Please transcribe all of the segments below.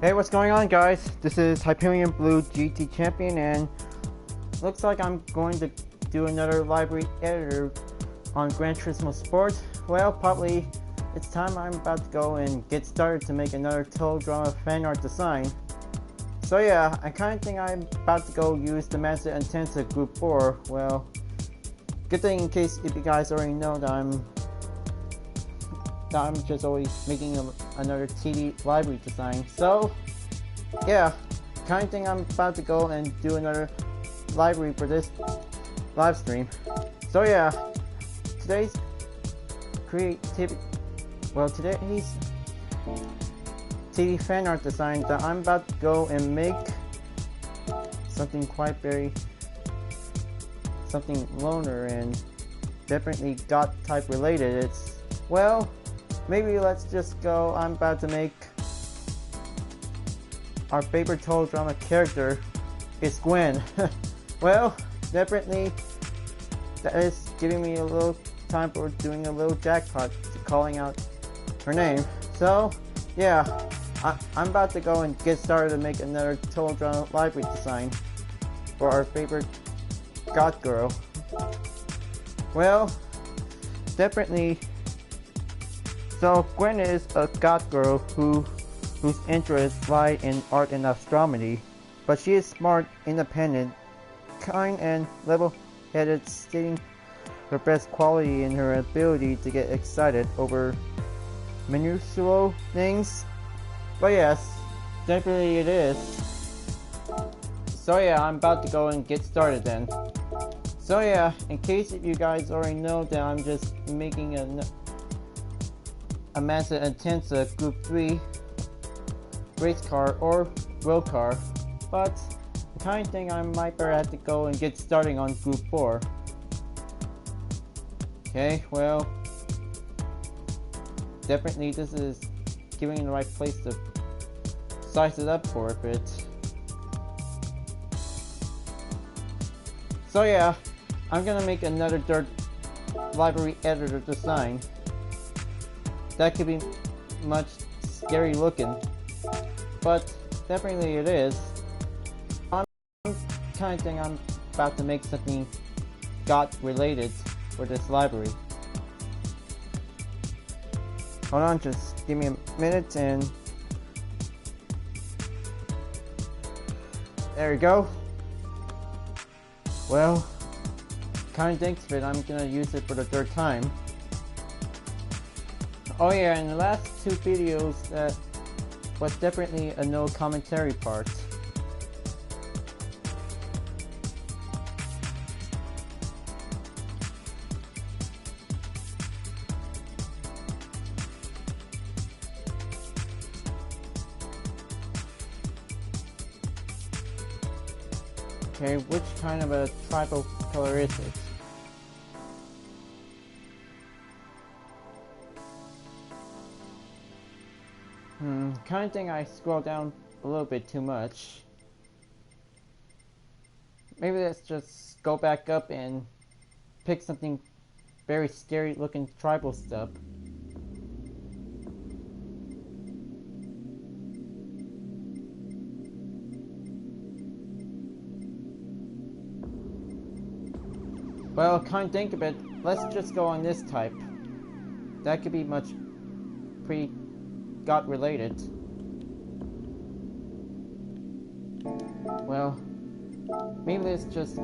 Hey, what's going on, guys? This is Hyperion-Blue-GT champion, and looks like I'm going to do another library editor on Gran Turismo Sport. Well, probably it's time I'm about to go and get started to make another Total Drama fan art design. So yeah, I kind of think I'm about to go use the Mazda Atenza Gr.4. Well, good thing in case if you guys already know that I'm just always making another TD library design. So yeah, kind of think I'm about to go and do another library for this live stream. So yeah, today's today's TD fan art design that I'm about to go and make something something loner and definitely God type related. It's, well, maybe let's just go. I'm about to make our favorite Total Drama character. It's Gwen. Well, definitely that is giving me a little time for doing a little jackpot to calling out her name. So yeah, I'm about to go and get started to make another Total Drama library design for our favorite God girl. Well, definitely. So Gwen is a God girl whose interests lie in art and astronomy, but she is smart, independent, kind, and level-headed, stating her best quality in her ability to get excited over minuscule things. But yes, definitely it is. So yeah, I'm about to go and get started then. So yeah, in case if you guys already know that I'm just making a Mazda Atenza Gr.3 race car or road car, but I kind of think I might better have to go and get starting on Gr.4. Okay, well, definitely this is giving the right place to size it up for a bit. So yeah, I'm gonna make another dirt library editor design. That could be much scary looking, but definitely it is. I'm kind of think I'm about to make something God related for this library. Hold on, just give me a minute and there we go. Well, kind of thinks of it, I'm gonna use it for the third time. Oh yeah, in the last two videos that was definitely a no commentary part. Okay, which kind of a tribal color is it? Kind of think I scroll down a little bit too much. Maybe let's just go back up and pick something very scary looking tribal stuff. Well, kind of think of it, let's just go on this type. That could be much pretty God related. Well, maybe let's just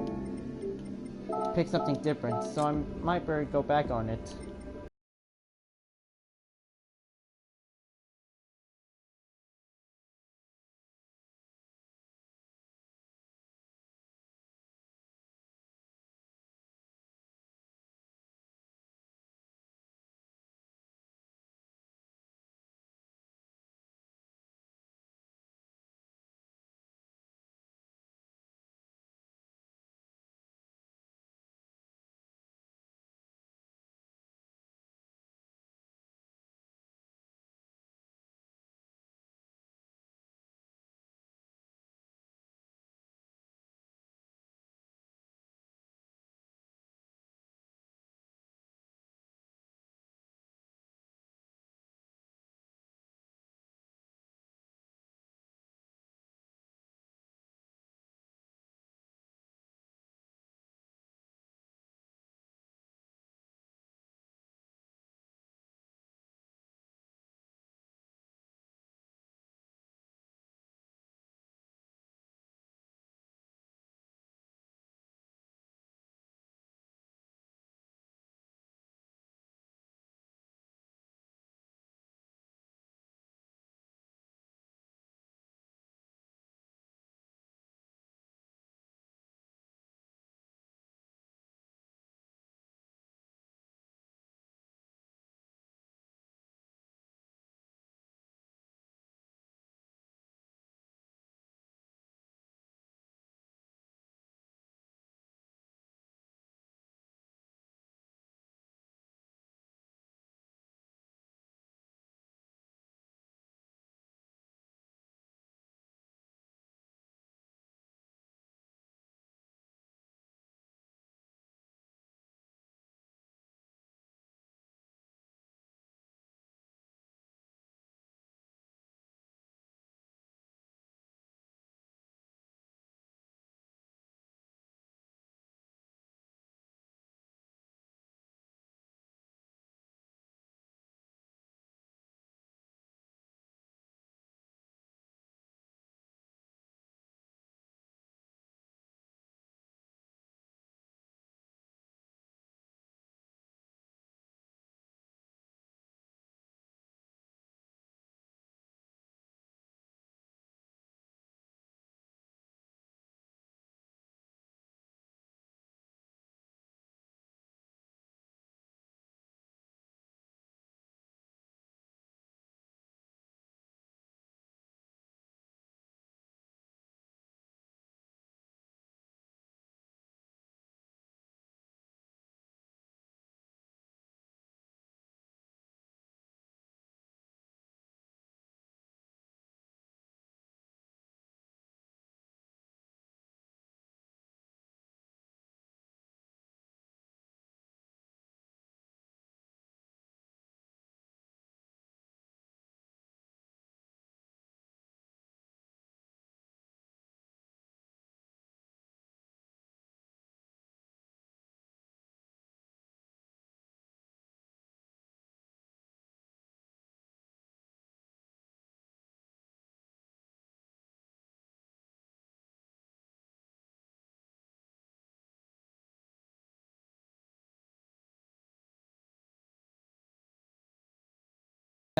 pick something different, so I might better go back on it.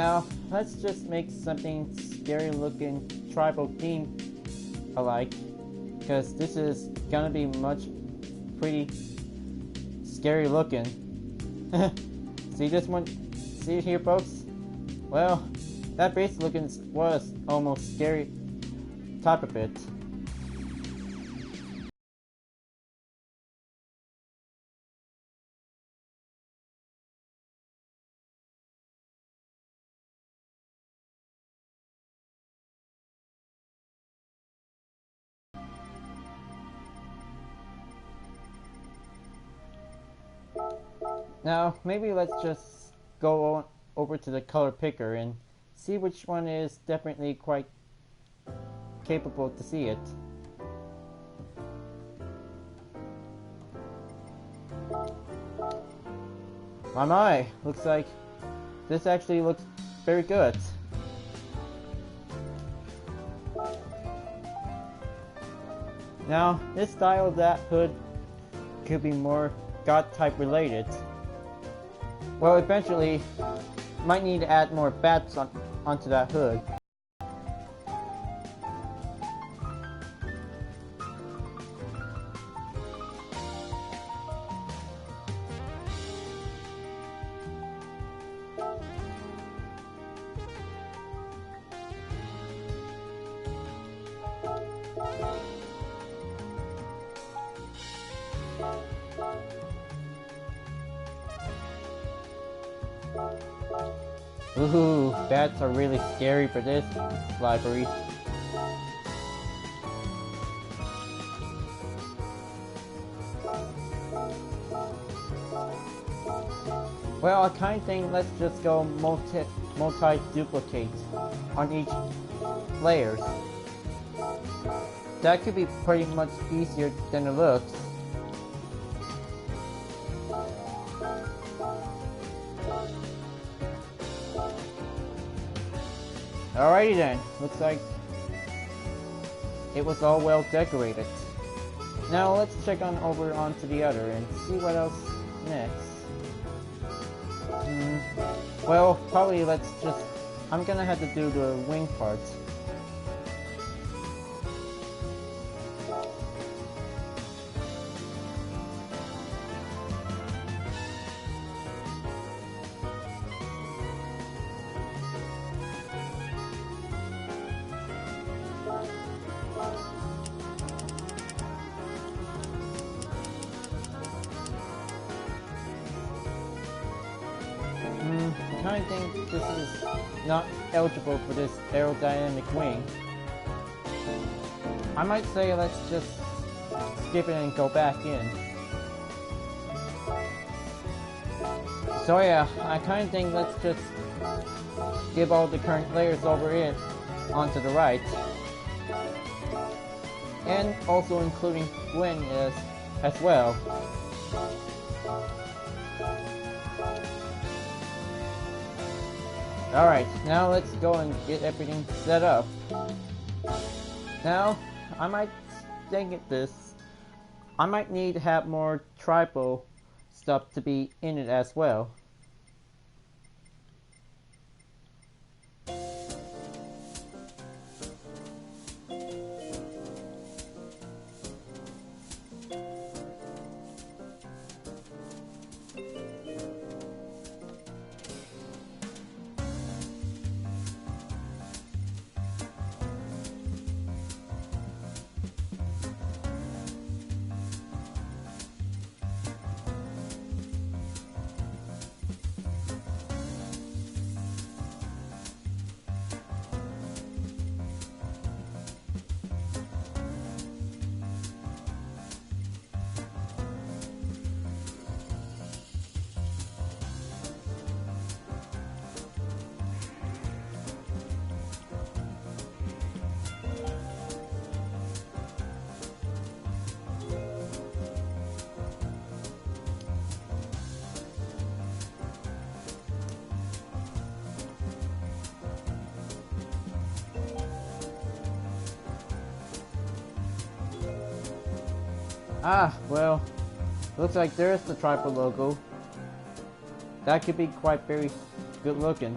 Now, let's just make something scary looking tribal theme alike, because this is gonna be pretty scary looking. See this one? See it here, folks? Well, that base looking was almost scary type of it. Now, maybe let's just go on over to the color picker and see which one is definitely quite capable to see it. My, looks like this actually looks very good. Now, this style of that hood could be more God type related. Well, eventually, might need to add more bats onto that hood. Ooh, bats are really scary for this library. Well, I kind of think let's just go multi-duplicate on each layers. That could be pretty much easier than it looks. Alrighty then, looks like it was all well decorated. Now let's check on over onto the other and see what else next. Well, probably I'm gonna have to do the wing parts. I think this is not eligible for this aerodynamic wing. I might say let's just skip it and go back in. So yeah, I kind of think let's just give all the current layers over it onto the right. And also including Gwen as well. Alright, now let's go and get everything set up. Now, I might need to have more tribal stuff to be in it as well. Ah, well, looks like there's the tribal logo. That could be quite very good looking.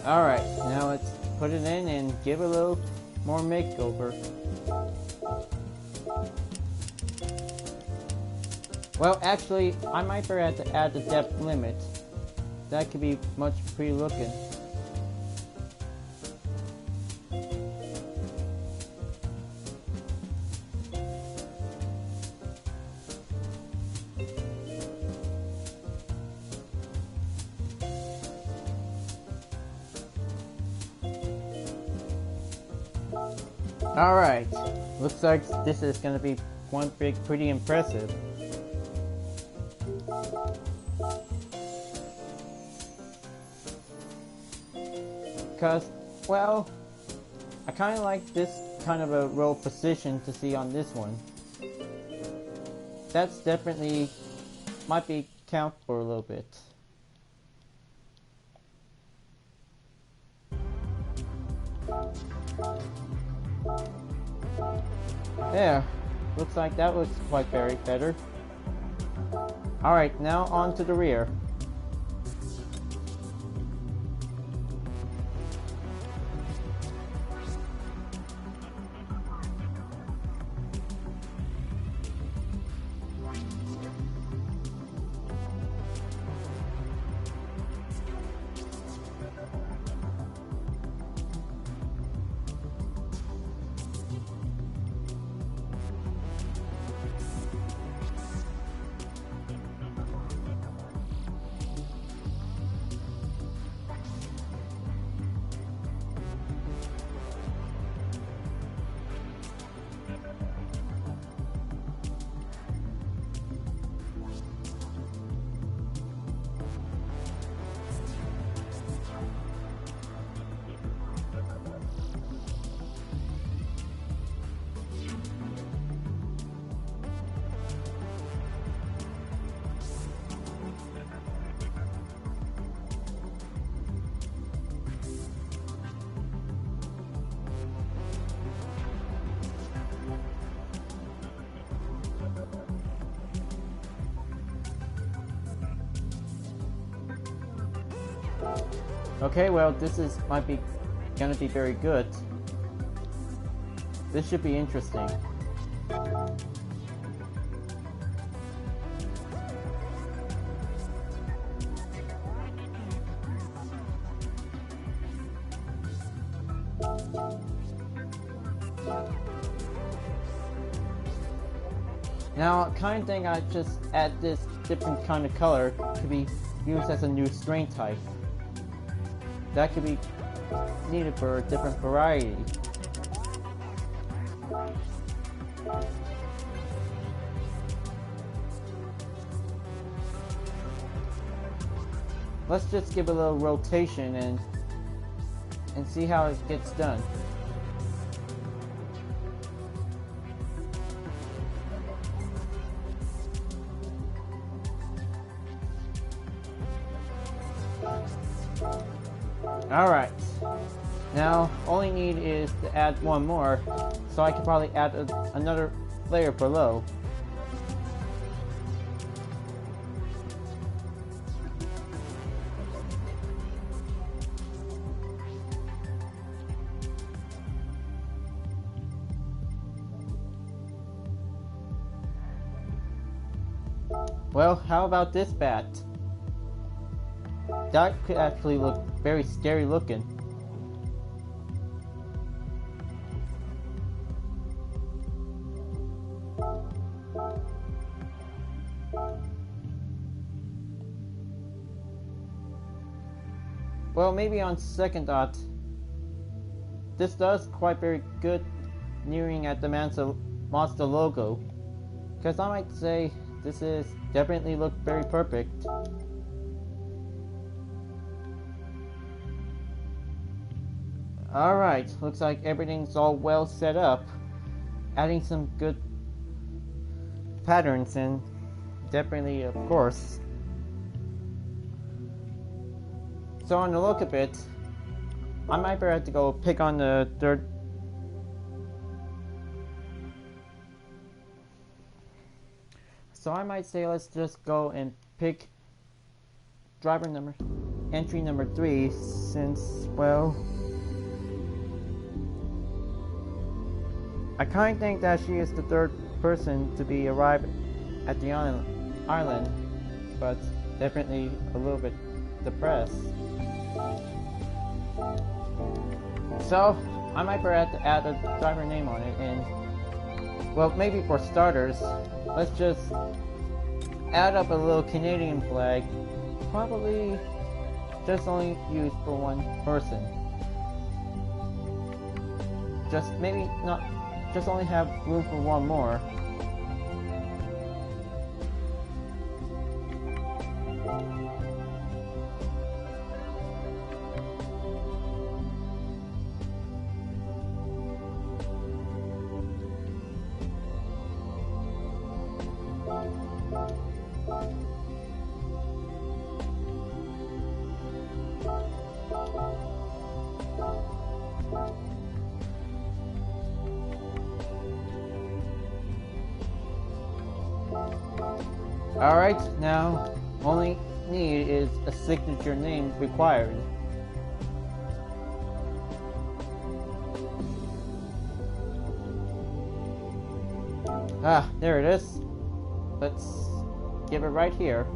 Alright, now let's put it in and give it a little more makeover. Well, actually, I might forget to add the depth limit. That could be much pretty looking. Alright, looks like this is gonna be one big pretty impressive. Because, well, I kinda like this kind of a roll position to see on this one. That's definitely might be count for a little bit. There, looks like that looks quite very better. Alright, now on to the rear. Okay, well, this is might be gonna be very good. This should be interesting. Now, I kind of think I just add this different kind of color to be used as a new strain type. That could be needed for a different variety. Let's just give it a little rotation and see how it gets done. Alright, now all I need is to add one more, so I can probably add another layer below. Well, how about this bat? That could actually look very scary looking. Well, maybe on second thought, this does quite very good nearing at the Mazda logo. Because I might say this is definitely look very perfect. Alright, looks like everything's all well set up. Adding some good patterns in, definitely, of course. So on the look of it, I might have to go pick on the third. So I might say let's just go and pick driver number entry number 3 since, well, I kind of think that she is the third person to be arrived at the island, but definitely a little bit depressed. So, I might have to add a driver name on it, and, well, maybe for starters, let's just add up a little Canadian flag, probably just only used for one person. Just maybe not, just only have room for one more. Alright, now only need is a signature name required. Ah, there it is. Let's give it right here.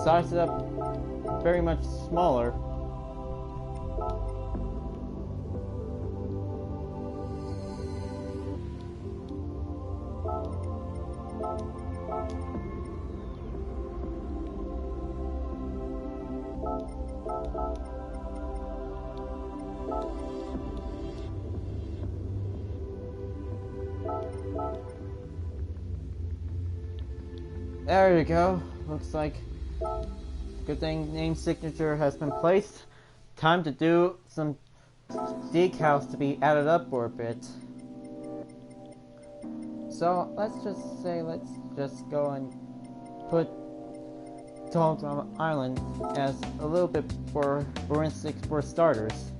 Size it up very much smaller. There you go. Looks like good thing name signature has been placed. Time to do some decals to be added up for a bit. So let's just go and put Total Drama Island as a little bit for instance for starters.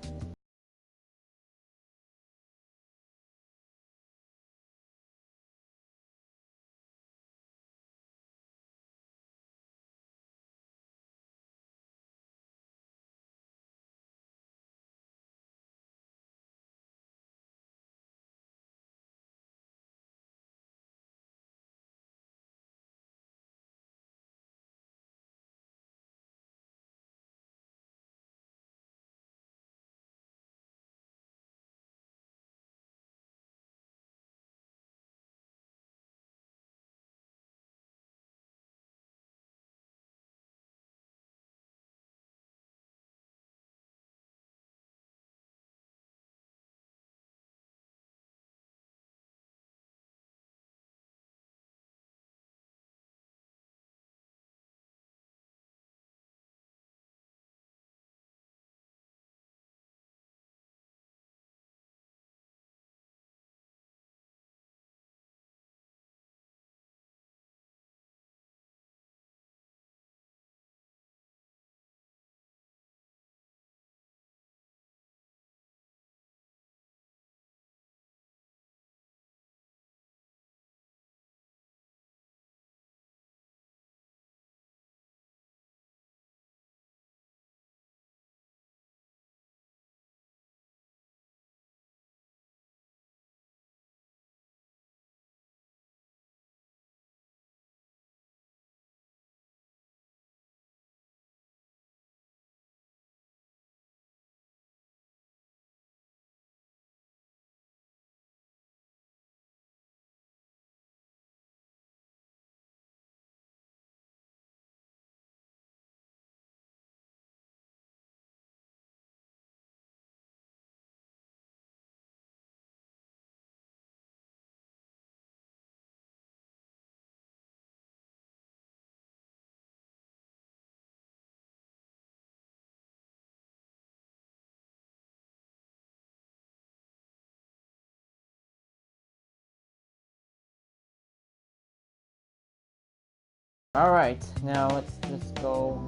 Alright, now let's just go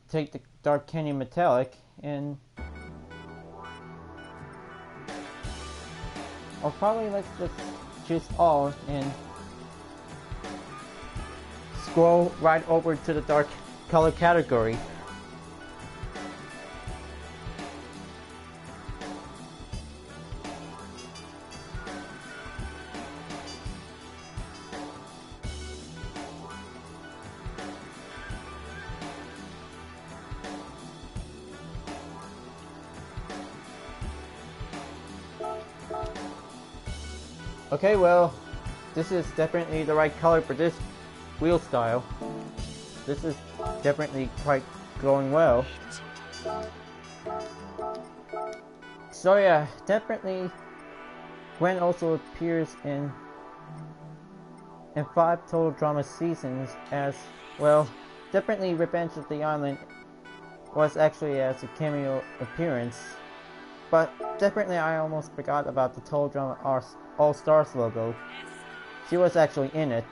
take the Dark Canyon Metallic and or probably let's just choose all and scroll right over to the dark color category. Okay, well, this is definitely the right color for this wheel style. This is definitely quite going well. So yeah, definitely Gwen also appears in 5 total drama seasons as well. Definitely Revenge of the Island was actually as a cameo appearance. But definitely I almost forgot about the Total Drama All Stars logo. She was actually in it.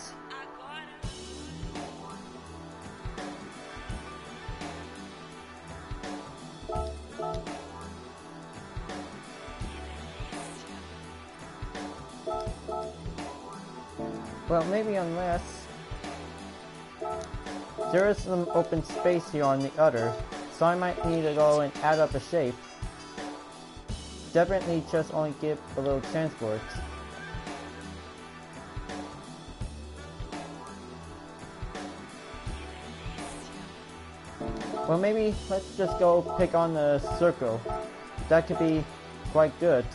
Well, maybe unless there is some open space here on the other, so I might need to go and add up a shape. Definitely just only give a little chance for it. Well, maybe let's just go pick on the circle. That could be quite good.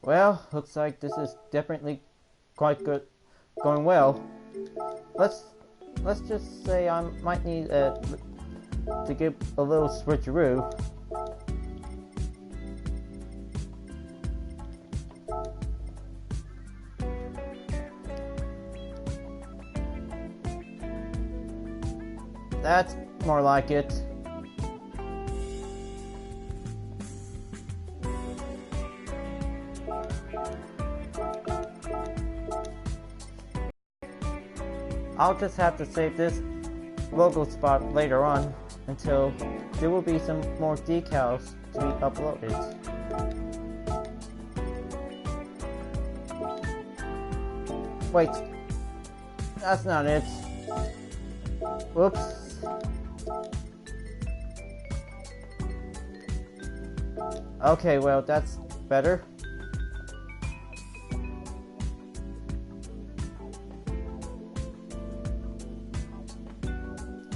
Well, looks like this is definitely quite good, going well. Let's just say I might need to give a little switcheroo. That's more like it. I'll just have to save this logo spot later on until there will be some more decals to be uploaded. Wait, that's not it. Whoops. Okay, well, that's better.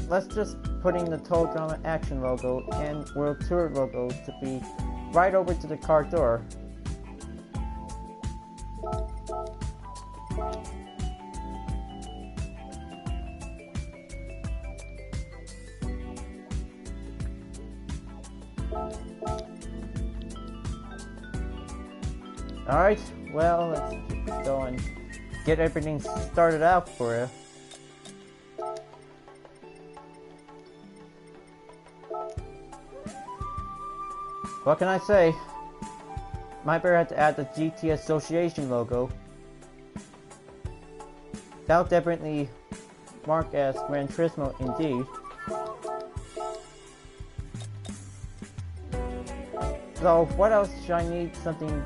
Let's just putting the Total Drama Action logo and World Tour logo to be right over to the car door. Alright, well, let's go and get everything started out for you. What can I say? Might better have to add the GT Association logo. That'll definitely mark as Gran Turismo indeed. So what else should I need? Something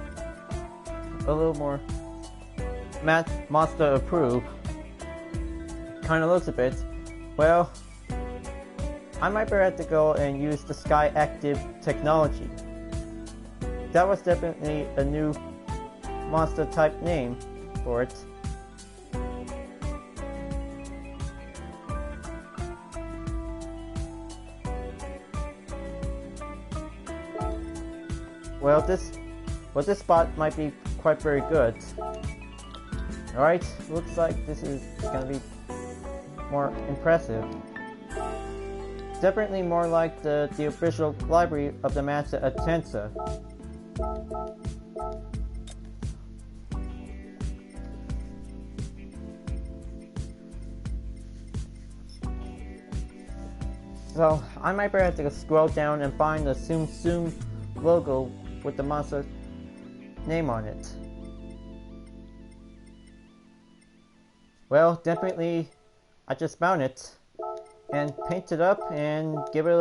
a little more Mazda approved. Kinda looks a bit. Well, I might better have to go and use the Sky Active technology. That was definitely a new Mazda type name for it. Well, this spot might be quite very good. Alright, looks like this is gonna be more impressive. Definitely more like the official livery of the Mazda Atenza. So I might better have to scroll down and find the Tsum Tsum logo with the Mazda name on it. Well, definitely, I just found it and paint it up and give it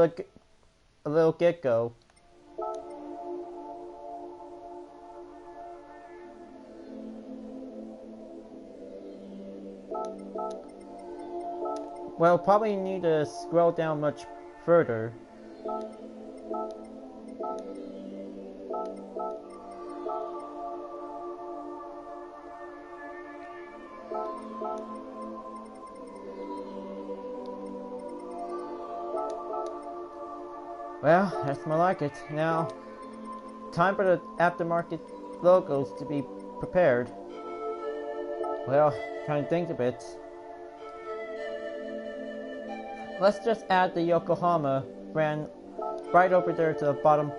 a little get-go. Well, probably need to scroll down much further. Well, that's more like it. Now, time for the aftermarket logos to be prepared. Well, trying to think a bit. Let's just add the Yokohama brand right over there to the bottom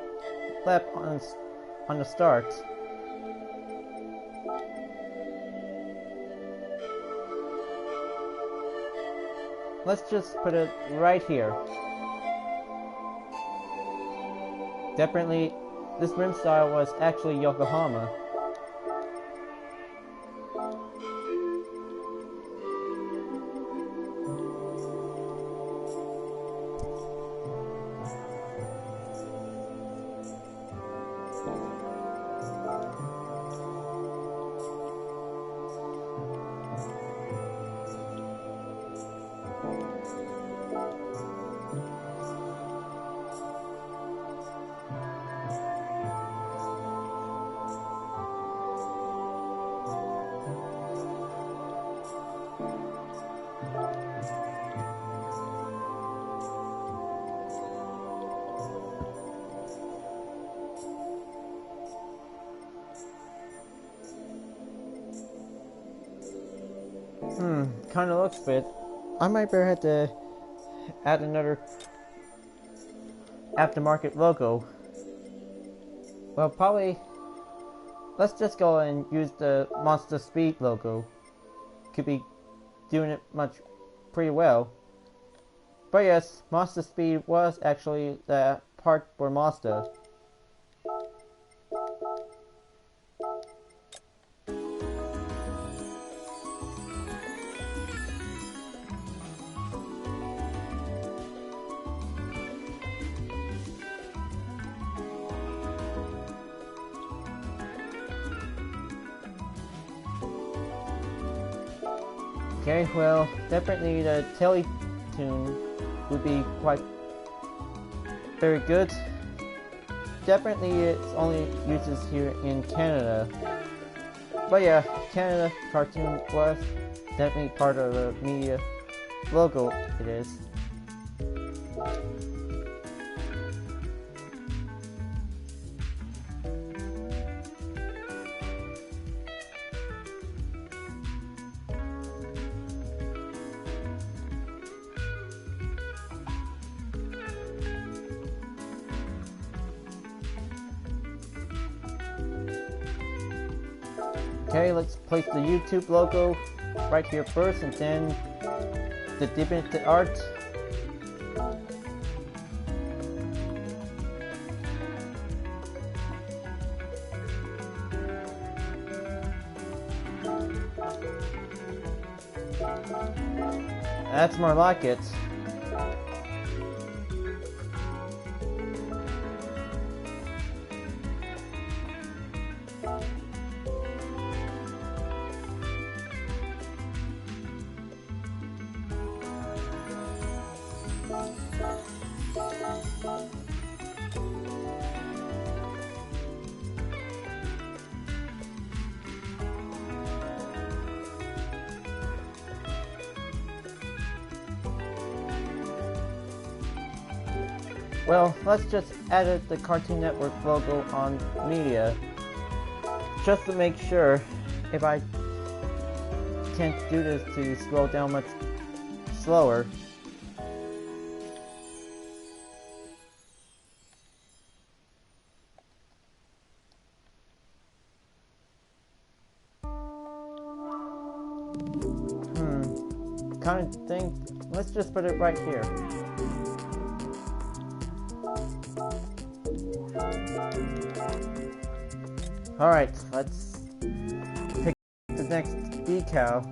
left on the start. Let's just put it right here. Definitely, this rim style was actually Yokohama. Kinda looks fit. I might better have to add another aftermarket logo. Well, probably let's just go and use the Mazda Speed logo. Could be doing it pretty well. But yes, Mazda Speed was actually the part for Mazda. Okay, well, definitely the Tele-Tune would be quite very good. Definitely it's only uses here in Canada. But yeah, Canada cartoon was definitely part of the media logo it is. Okay, let's place the YouTube logo right here first, and then the Divinity art. That's more like it. Well, let's just edit the Cartoon Network logo on media, just to make sure if I can't do this to scroll down much slower. Kind of think, let's just put it right here. Alright, let's pick the next decal.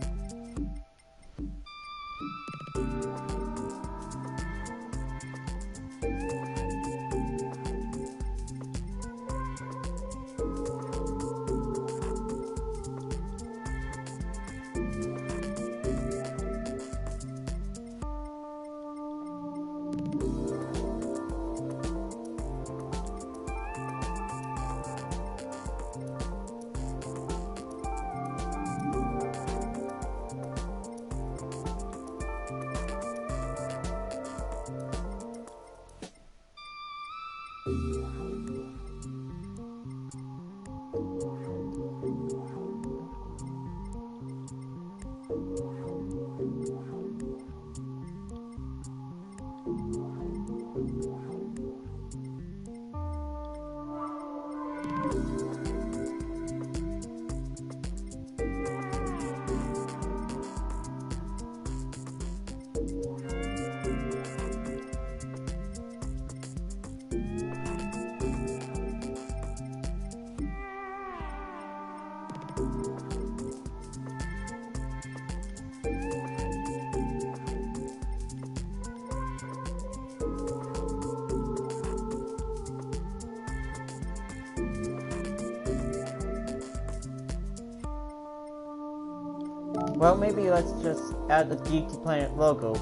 Well, maybe let's just add the GT Planet logo.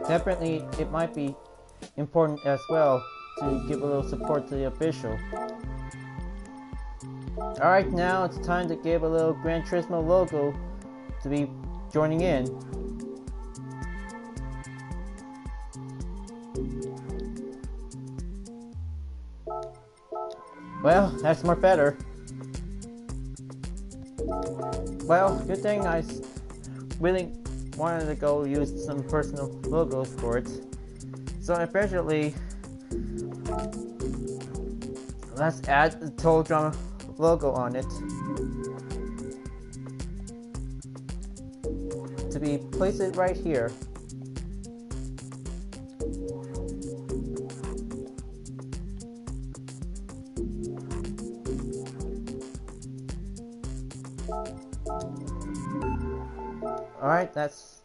Definitely, it might be important as well to give a little support to the official. Alright, now it's time to give a little Gran Turismo logo to be joining in. Well, that's more better. Well, good thing I really wanted to go use some personal logos for it. So eventually, let's add the Total Drama logo on it. To be place it right here. Alright, that's...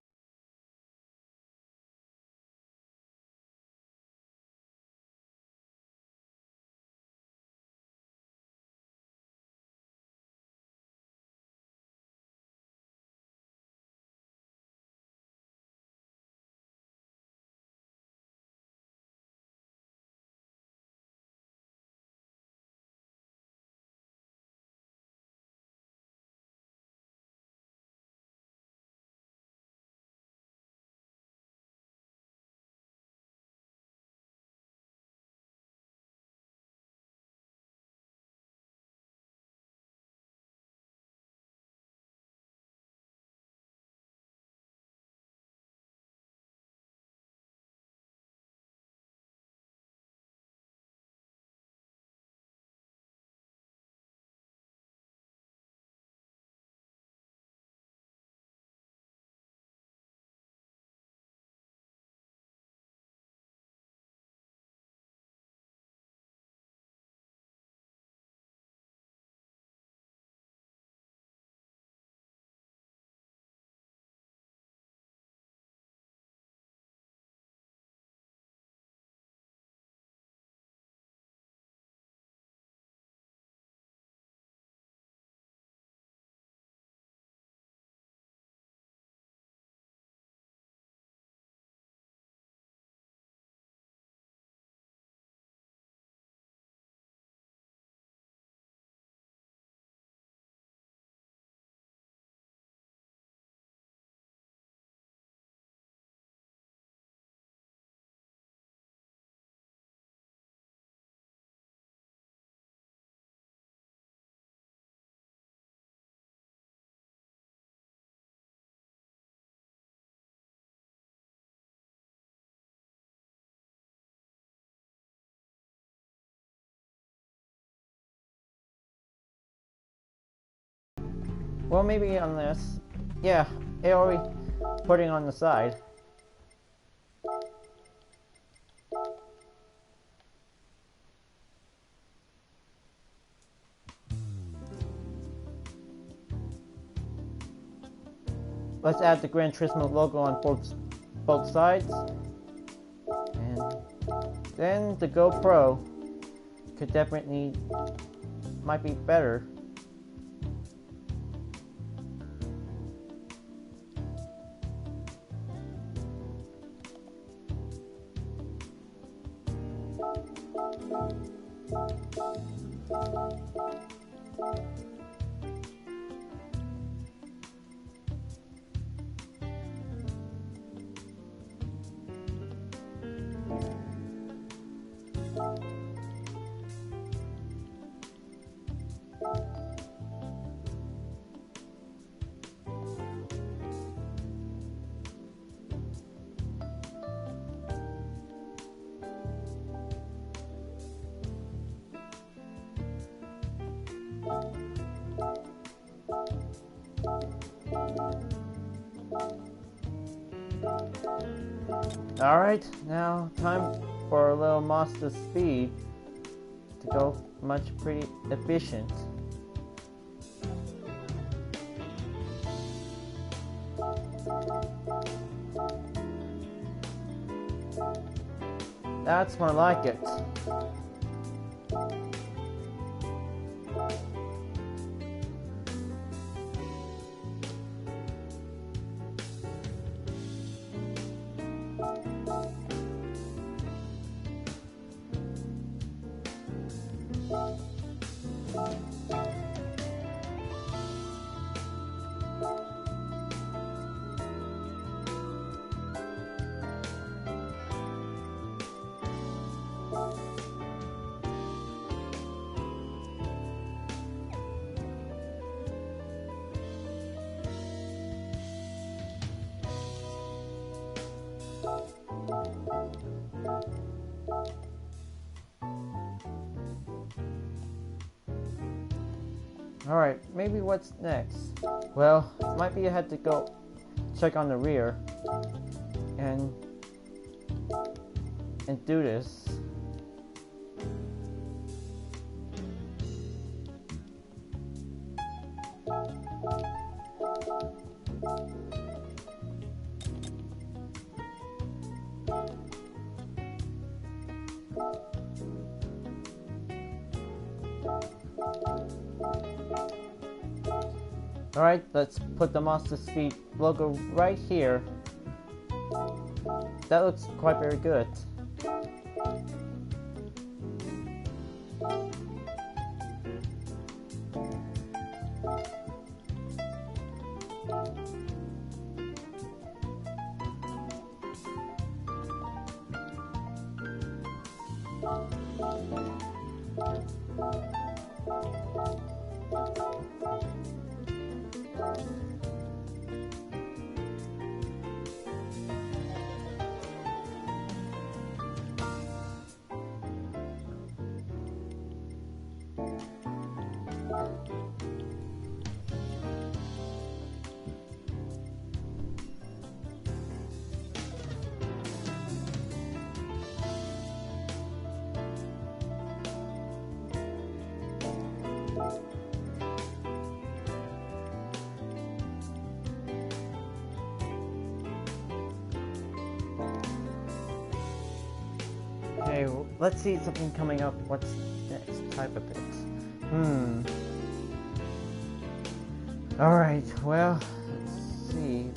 Well, maybe on this. Yeah, it already putting on the side. Let's add the Gran Turismo logo on both sides. And then the GoPro could definitely might be better. Alright, now time for a little Mazda speed to go much pretty efficient. That's more like it. Alright, maybe what's next? Well, might be I had to go check on the rear and do this. Alright, let's put the Mazda Speed logo right here. That looks quite very good. Okay, let's see something coming up. What's next type of it? Alright, well, let's see.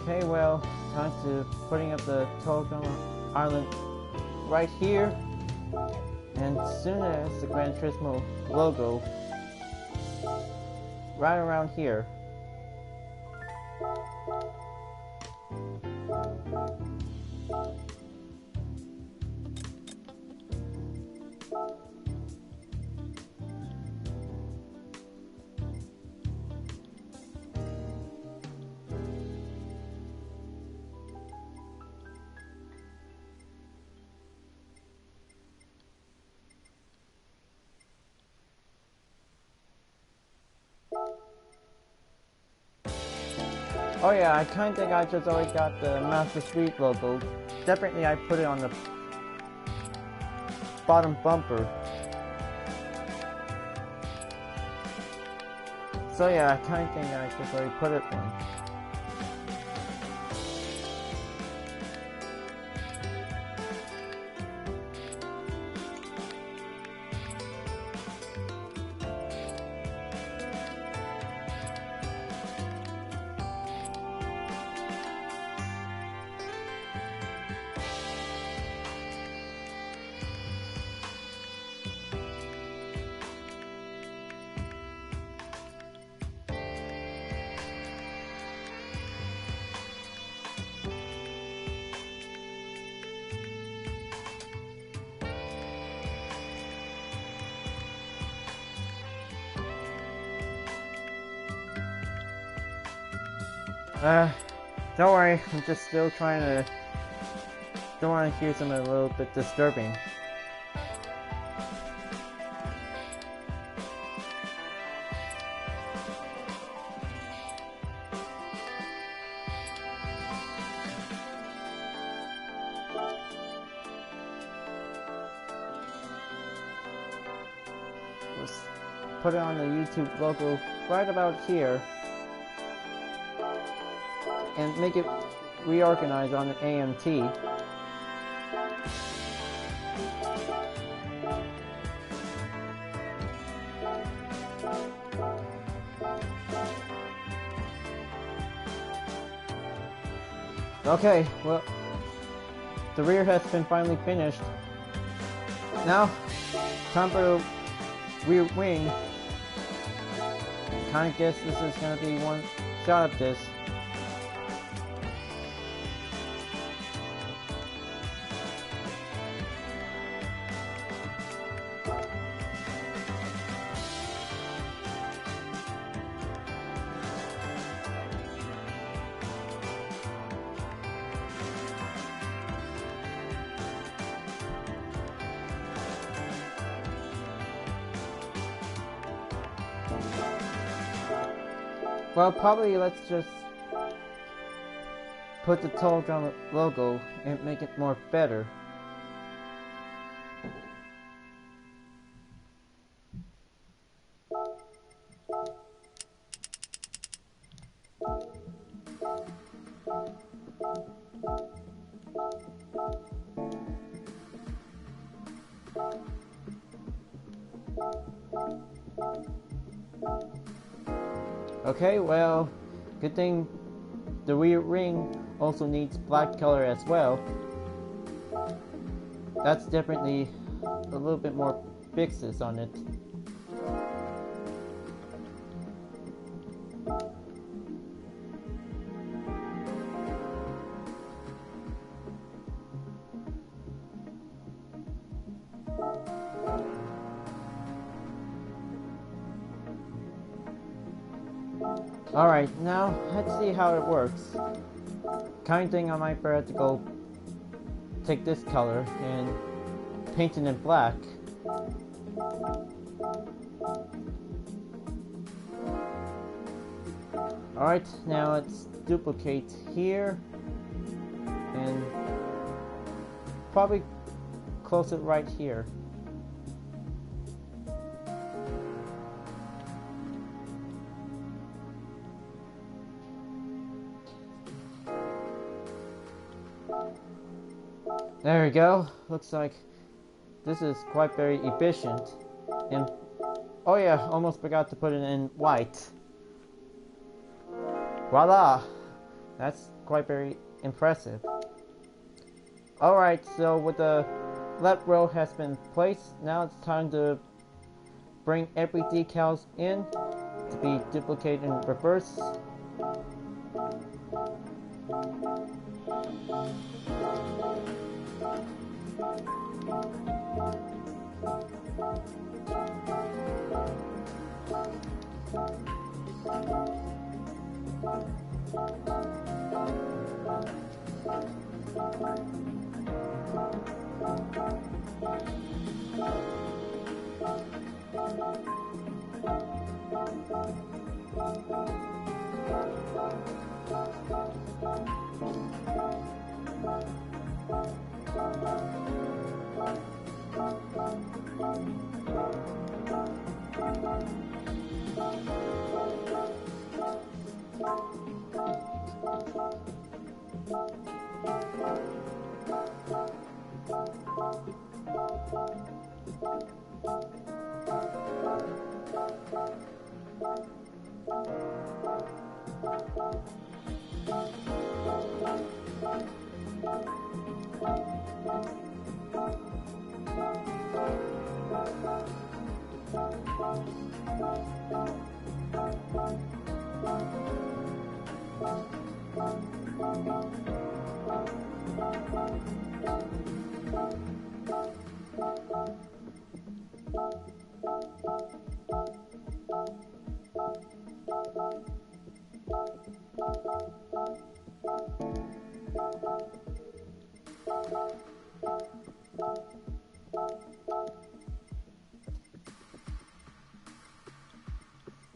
Okay, well, time to putting up the Token Island right here. And as soon as the Gran Turismo logo right around here. Oh yeah, I kinda think I just already got the Mazda Speed logo. Definitely I put it on the bottom bumper. So yeah, I kinda think I just already put it on. Don't worry, I'm just still trying to don't want to hear something a little bit disturbing. Let's put it on the YouTube logo right about here and make it reorganize on the AMT. Okay, well, the rear has been finally finished. Now, time for the rear wing. Kinda guess this is gonna be one shot of this. Well, probably let's just put the Total Drama logo and make it more better. Okay, well, good thing the rear ring also needs black color as well. That's definitely a little bit more fixes on it. Alright, now let's see how it works. Kind thing I might have to go take this color and paint it in black. Alright, now let's duplicate here and probably close it right here. There we go. Looks like this is quite very efficient. And oh yeah, almost forgot to put it in white. Voila! That's quite very impressive. Alright, so with the left row has been placed, now it's time to bring every decals in to be duplicated in reverse.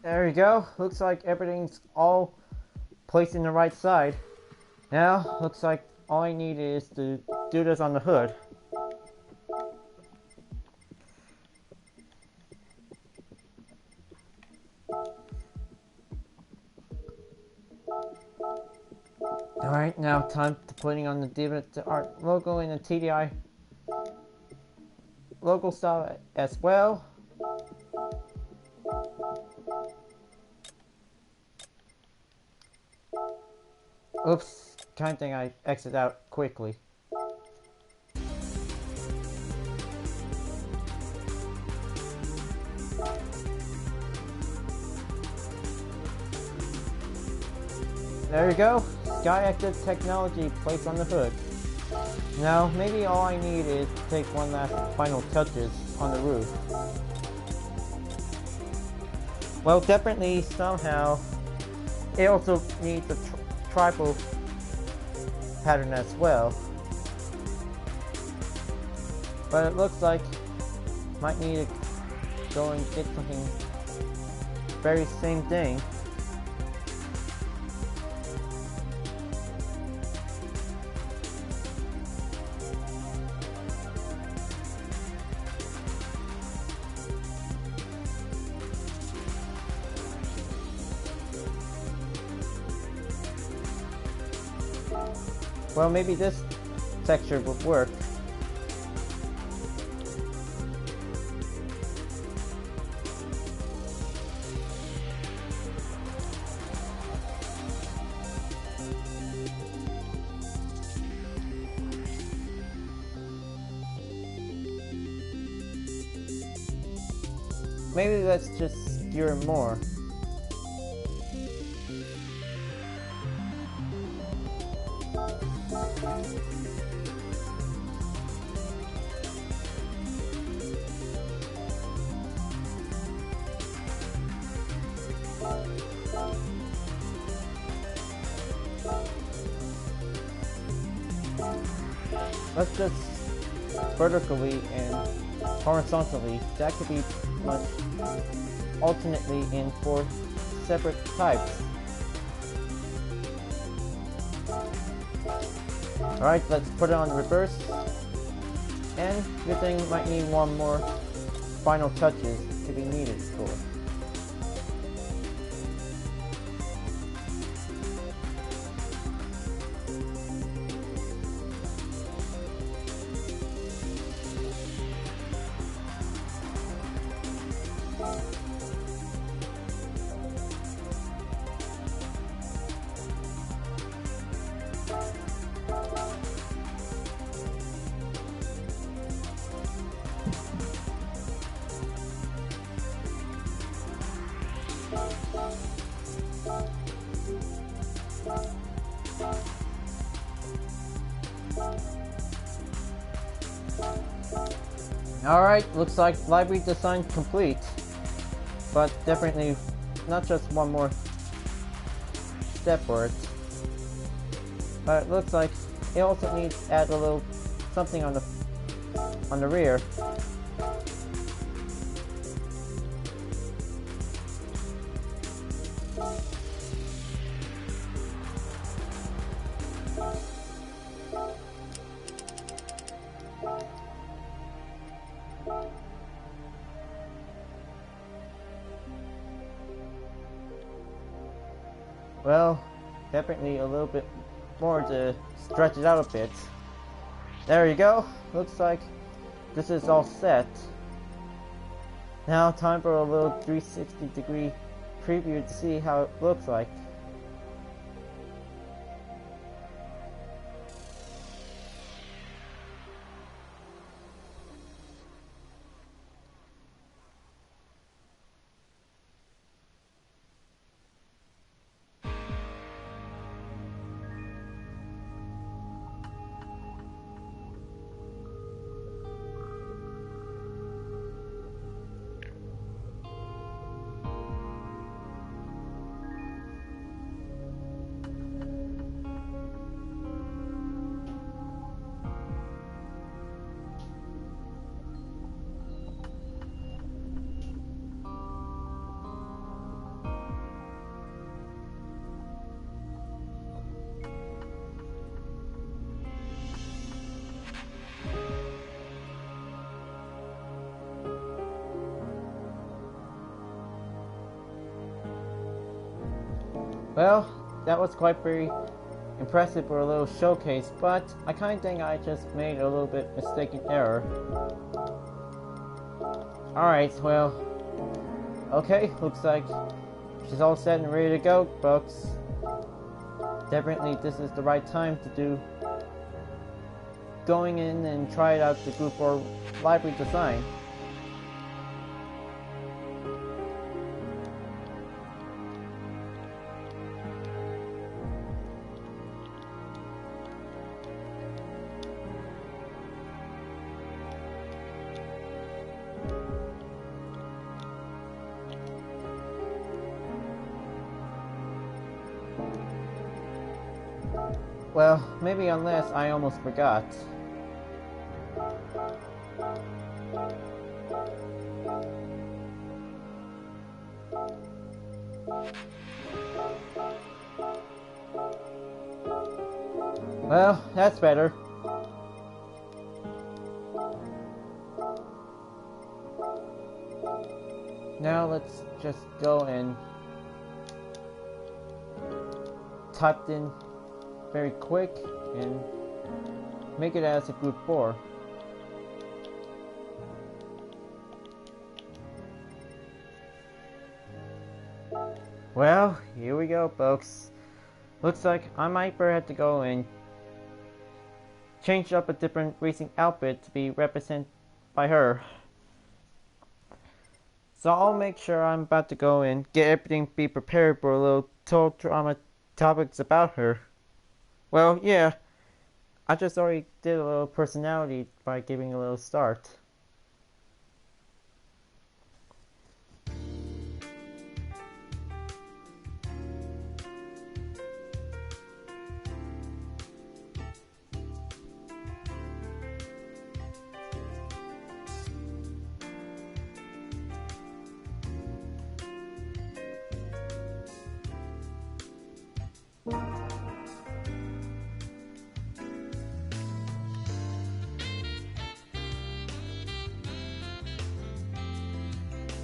There we go. Looks like everything's all placed in the right side. Now, looks like all I need is to do this on the hood. Alright, now time to putting on the DeviantArt logo in the TDI logo style as well. Oops, kind of thing I exit out quickly. There we go, Sky-Active technology placed on the hood. Now, maybe all I need is to take one last final touches on the roof. Well, definitely, somehow, it also needs a tribal pattern as well. But it looks like might need to go and get something very same thing. Well, maybe this texture would work. Maybe let's just skewer more. Let's just vertically and horizontally. That could be much alternately in 4 separate types. Alright, let's put it on reverse. And your thing might need one more final touches to be needed for. Alright, looks like library design complete, but definitely not just one more step for it. But it looks like it also needs to add a little something on the rear. Well, definitely a little bit more to stretch it out a bit. There you go. Looks like this is all set. Now time for a little 360-degree preview to see how it looks like. Well, that was quite very impressive for a little showcase, but I kinda think I just made a little bit mistaken error. Alright, well, okay, looks like she's all set and ready to go, folks. Definitely this is the right time to do going in and try out the Group 4 livery design. Well, maybe unless I almost forgot. Well, that's better. Now let's just go and type in very quick and make it as a Group 4. Well, here we go, folks. Looks like I might have to go and change up a different racing outfit to be represented by her. So I'll make sure I'm about to go and get everything be prepared for a little total drama topics about her. Well, yeah, I just already did a little personality by giving a little start.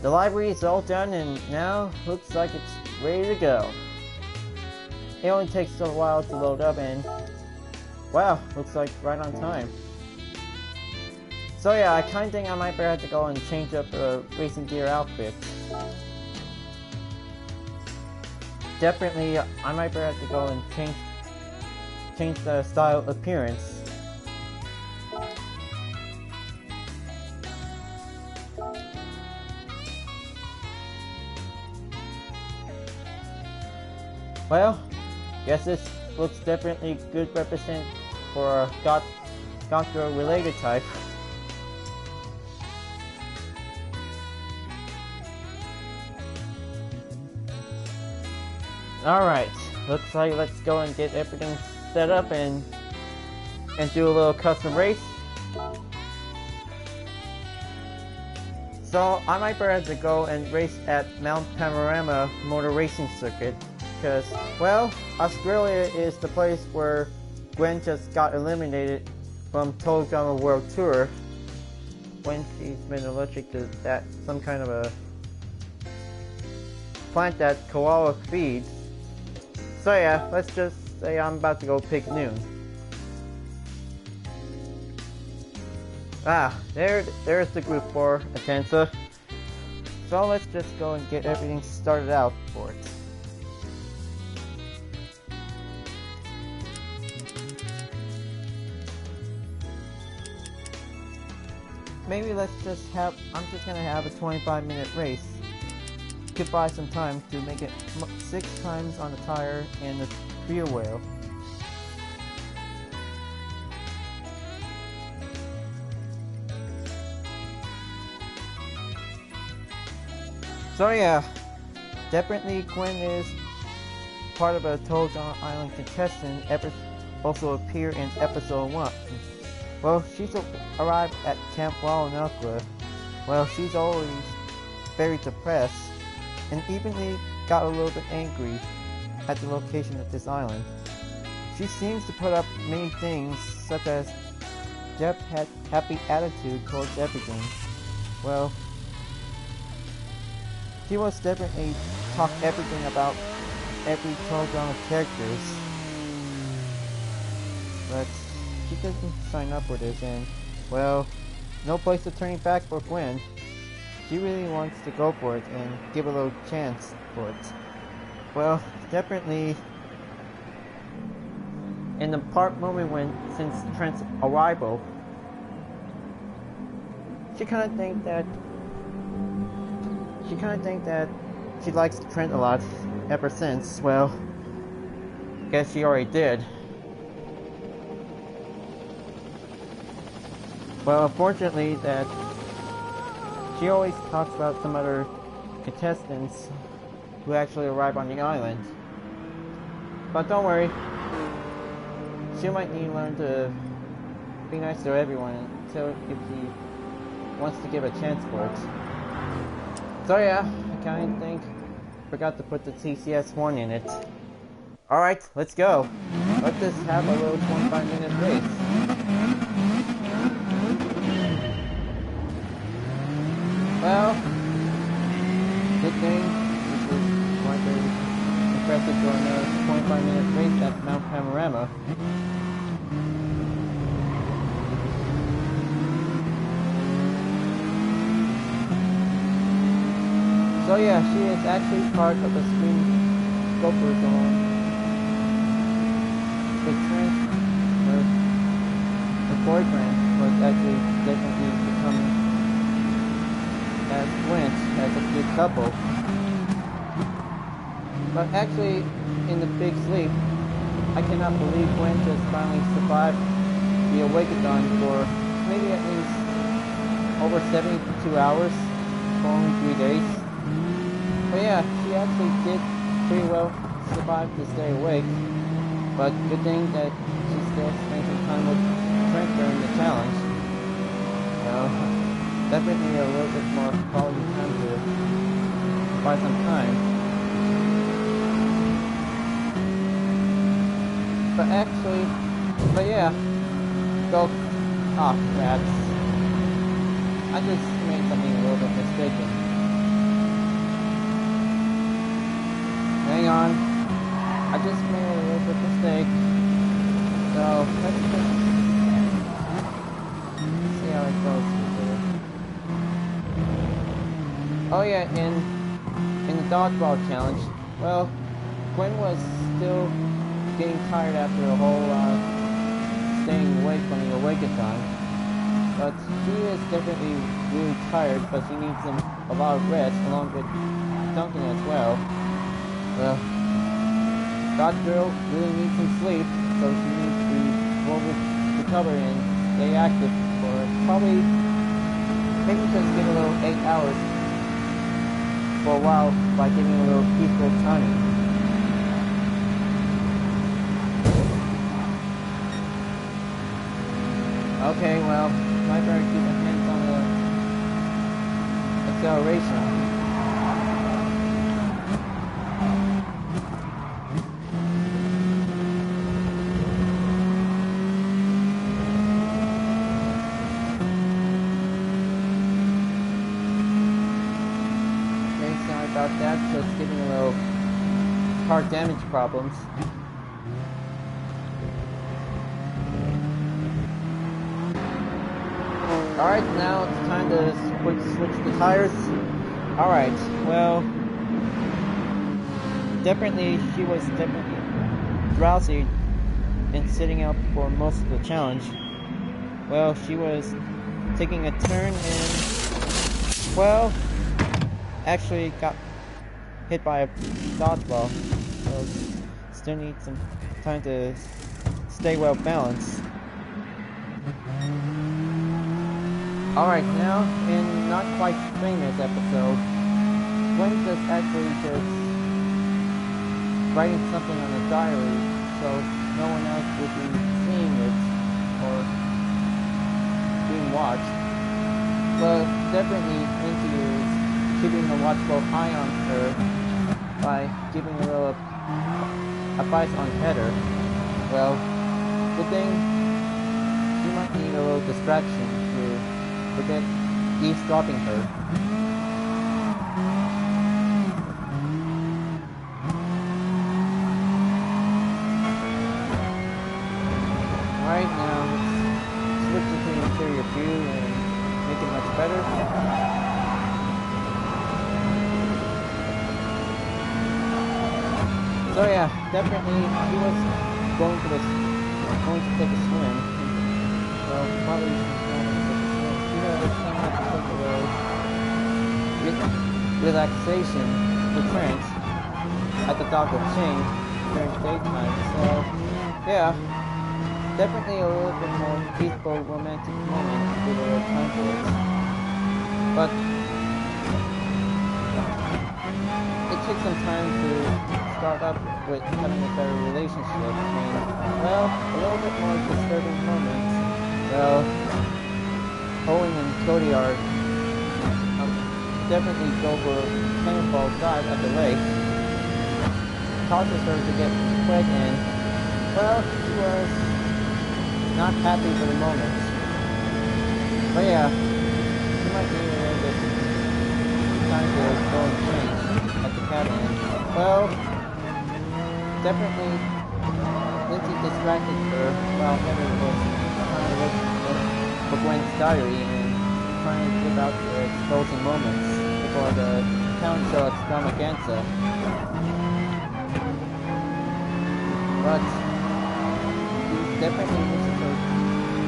The library is all done and now looks like it's ready to go. It only takes a while to load up and wow, looks like right on time. So yeah, I kinda think I might have to go and change up a racing gear outfit. Definitely, I might have to go and change the style appearance. Well, guess this looks definitely good represent for a goth girl related type. Alright, looks like let's go and get everything set up and do a little custom race. So I might have to go and race at Mount Panorama Motor Racing Circuit. Because, well, Australia is the place where Gwen just got eliminated from Total Drama World Tour when she's been allergic to that, some kind of a plant that koala feeds. So yeah, let's just say I'm about to go pick noon. Ah, there's the Group 4 Atenza. So let's just go and get everything started out for it. Maybe I'm just gonna have a 25-minute race. Could buy some time to make it 6 times on the tire and the rear wheel. So yeah, definitely Gwen is part of a Total Drama Island contestant, also appeared in episode 1. Well, she's arrived at Camp Wallenukla. Well, she's always very depressed and evenly got a little bit angry at the location of this island. She seems to put up many things, such as Jeff had happy attitude towards everything. Well, he was definitely talk everything about every 12 round of characters. But she doesn't sign up for this, and well, no place of turning back for Gwen. She really wants to go for it and give a little chance for it. Well, definitely in the part moment when, since Trent's arrival, she kind of think that she likes Trent a lot ever since. Well, guess she already did. Well, unfortunately, that she always talks about some other contestants who actually arrive on the island. But don't worry, she might need to learn to be nice to everyone until if she wants to give a chance for it. So yeah, I kinda think forgot to put the TCS one in it. Alright, let's go. Let's just have a little 25-minute race. Well, good thing this is like a impressive during a 25-minute race at Mount Panorama. So yeah, she is actually part of the Screen Gophers on the Trent, her boyfriend was actually definitely becoming as Gwen as a good couple. But actually, in the big sleep, I cannot believe Gwen just finally survived the Awakeathon for maybe at least over 72 hours for only 3 days. But yeah, she actually did pretty well survive to stay awake. But good thing that she still spent some time with Trent during the challenge. Definitely a little bit more quality time to buy some time. But yeah, go off, rats. I just made something a little bit mistaken. Hang on, I just made a little bit mistake. So let's see how it goes here. Oh yeah, in the dodgeball challenge, well, Gwen was still getting tired after the whole staying awake from the Awakeathon. But she is definitely really tired, but she needs a lot of rest along with Duncan as well. Well, Dodge Girl really needs some sleep, so she needs to recover and stay active for probably maybe just give a little 8 hours for a while by giving a little peaceful timing. Okay, well, I better keep my hands on the acceleration. About that, just giving a little car damage problems. Alright, now it's time to switch the tires. Alright, well, she was definitely drowsy and sitting up for most of the challenge. Well, she was taking a turn and, well, actually got hit by a dodgeball, so still need some time to stay well balanced. Alright, now in not quite famous episode, Gwen just writing something on a diary so no one else would be seeing it or being watched. But definitely Lindsay is keeping the watchful eye on her by giving a little advice on header. Well, good thing you might need a little distraction to forget eavesdropping her. better. So yeah, definitely he was going to take a swim. Well, probably going to take a swim. You know, it's kind of to take a little relaxation with friends at the dock of Ching during daytime. So yeah, definitely a little bit more peaceful, romantic moment with a little time for it. But it took some time to start up with having a better relationship, and well, a little bit more disturbing moments. Well, Owen and Cody are definitely go for a cannonball dive at the lake. Causes her to get wet, and well, she was not happy for the moment. But yeah, she might need a little bit time to go and change at the cabin. Well, definitely Lindsay distracted her while Heather was trying to look for Gwen's diary and trying to give out the exposing moments before the talent show extravaganza. But she definitely loses her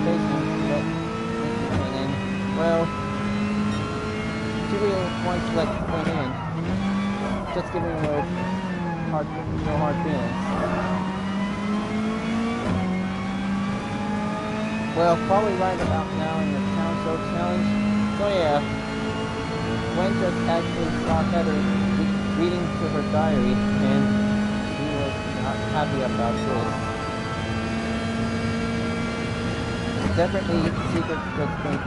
patience to let Lindsay in, and well, she really wants to let Gwen in, just giving her no hard feelings. Well, probably right about now in the town show challenge. So yeah, Gwen just actually saw Heather reading to her diary, and she was not happy about this. Definitely, secret just been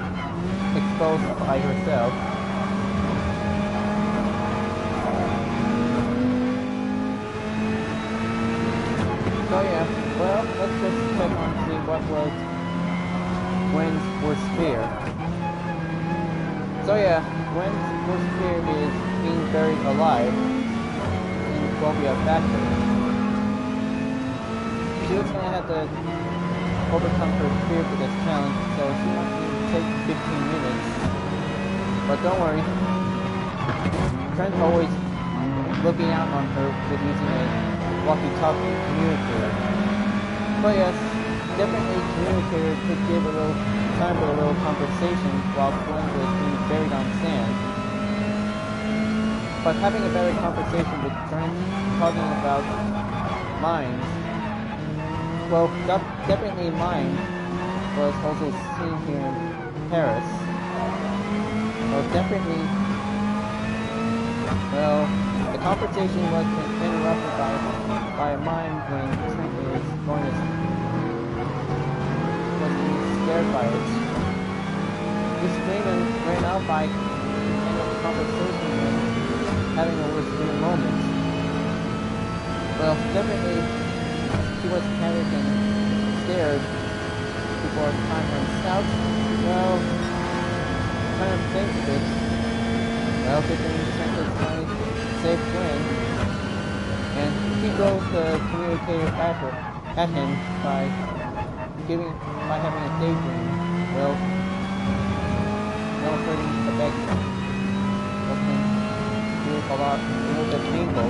exposed by herself. So yeah, well, let's just check on to see what was Gwen's worst fear. So yeah, Gwen's worst fear is being buried alive in the phobia factor. She was going to have to overcome her fear for this challenge, so she might need to take 15 minutes. But don't worry, Trent's always looking out on her with using a walkie-talkie communicator. But yes, definitely communicator could give a little time for a little conversation while Gwen was being buried on sand. But having a better conversation with Trent talking about mines, well, definitely mine was also seen here in Paris. Well, definitely, well, the conversation was interrupted by a mime when Trent was being scared by it. He screamed and ran out by end of the conversation and having a worst fear moment. Well, definitely she was panicked and scared before time runs out. Well, kind of think of it. Well, good thing Trent was trying to save Gwen, and he drove the communicator at him by having a daydream. Well, no hurting the back wasn't a little bit painful.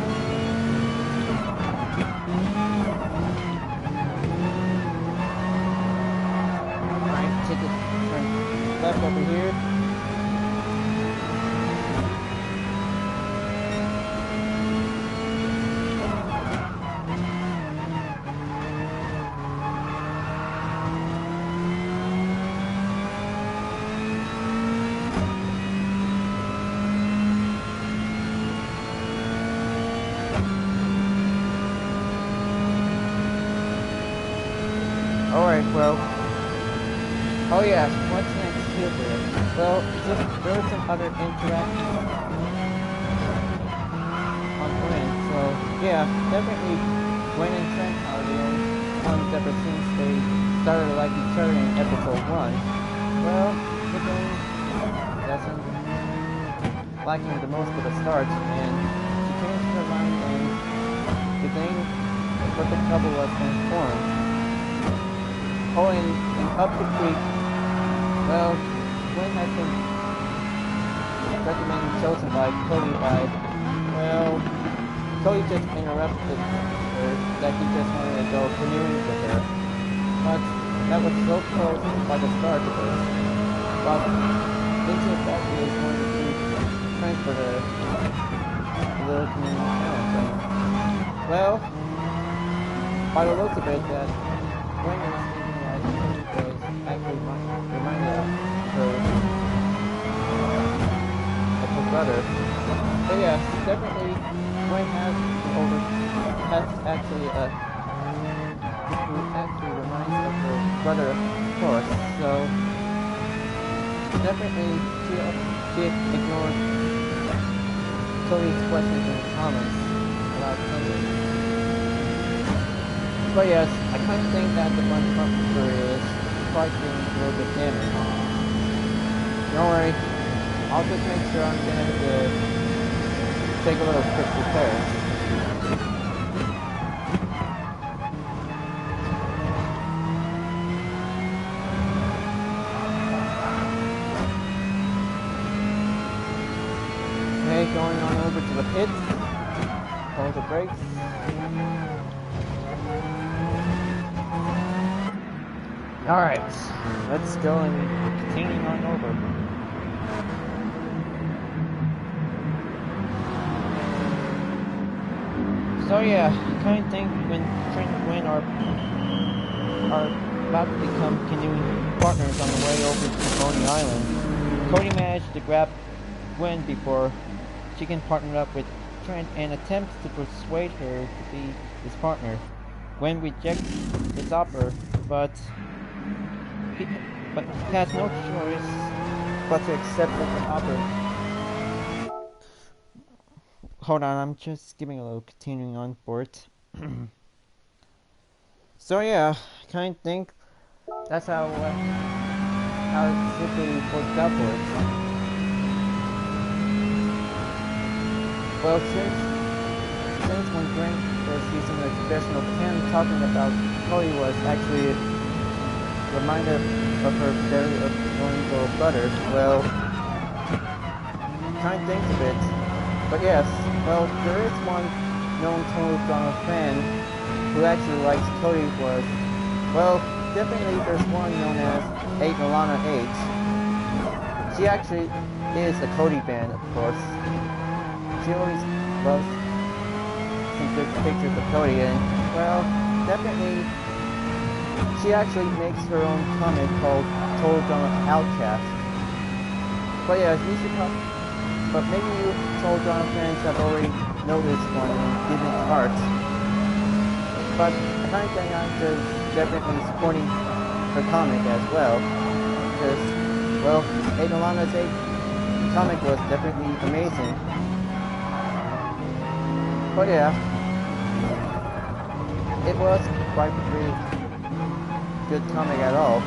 Alright, take it turn left over here. Alright, well, oh yeah, what's next here for it? Well, there was some other interaction on Gwen, so yeah, definitely Gwen and Trent are the only ones ever since they started to like each other in episode 1. Well, Gwen doesn't like him the most at the start, and she changed her mind and beginning the perfect couple was transformed. Oh, and up the creek, well, Gwen has been recommended chosen by Cody by, well, Cody just interrupted her that he just wanted to go canoeing with her. But that was so close by the start of it. But into the fact he was going to transfer the little canoe island thing. Well, by the looks of it, that Gwen was thinking that he was actually reminded of her brother. But yeah, definitely Gwen has actually who actually reminds of her brother, of course. So definitely she ignored Cody's questions and comments about Thunder. But yes, I kind of think that the front bumper is quite getting a little bit damaged. Don't worry, I'll just make sure I'm going to take a little quick repairs. Okay, going on over to the pit. Hold the brakes. Alright, let's go and continue on over. So yeah, I kind of think when Trent and Gwen are about to become canoeing partners on the way over to Coney Island, Cody managed to grab Gwen before she can partner up with Trent and attempts to persuade her to be his partner. Gwen rejects his offer, but he has no choice but to accept the offer. Hold on, I'm just giving a little continuing on for it. So yeah, I kind of think that's how it simply worked out for it. Well, since when Gwen was using the traditional pen talking about Chloe was actually reminded of her very annoying little brother, well, kind of thinks of it. But yes, well, there is one known Total Drama fan who actually likes Cody was, well, definitely there's one known as 8 Alana 8. She actually is a Cody fan, of course. She always loves some good pictures of Cody, and, well, definitely she actually makes her own comic called Total Drama Outcast. But yeah, you should but maybe you Total Drama fans have already noticed one and given it heart. But I kind of think I'm just definitely supporting her comic as well. Because, well, Aiden Alana's comic was definitely amazing. But yeah, it was quite a pretty good comic at all.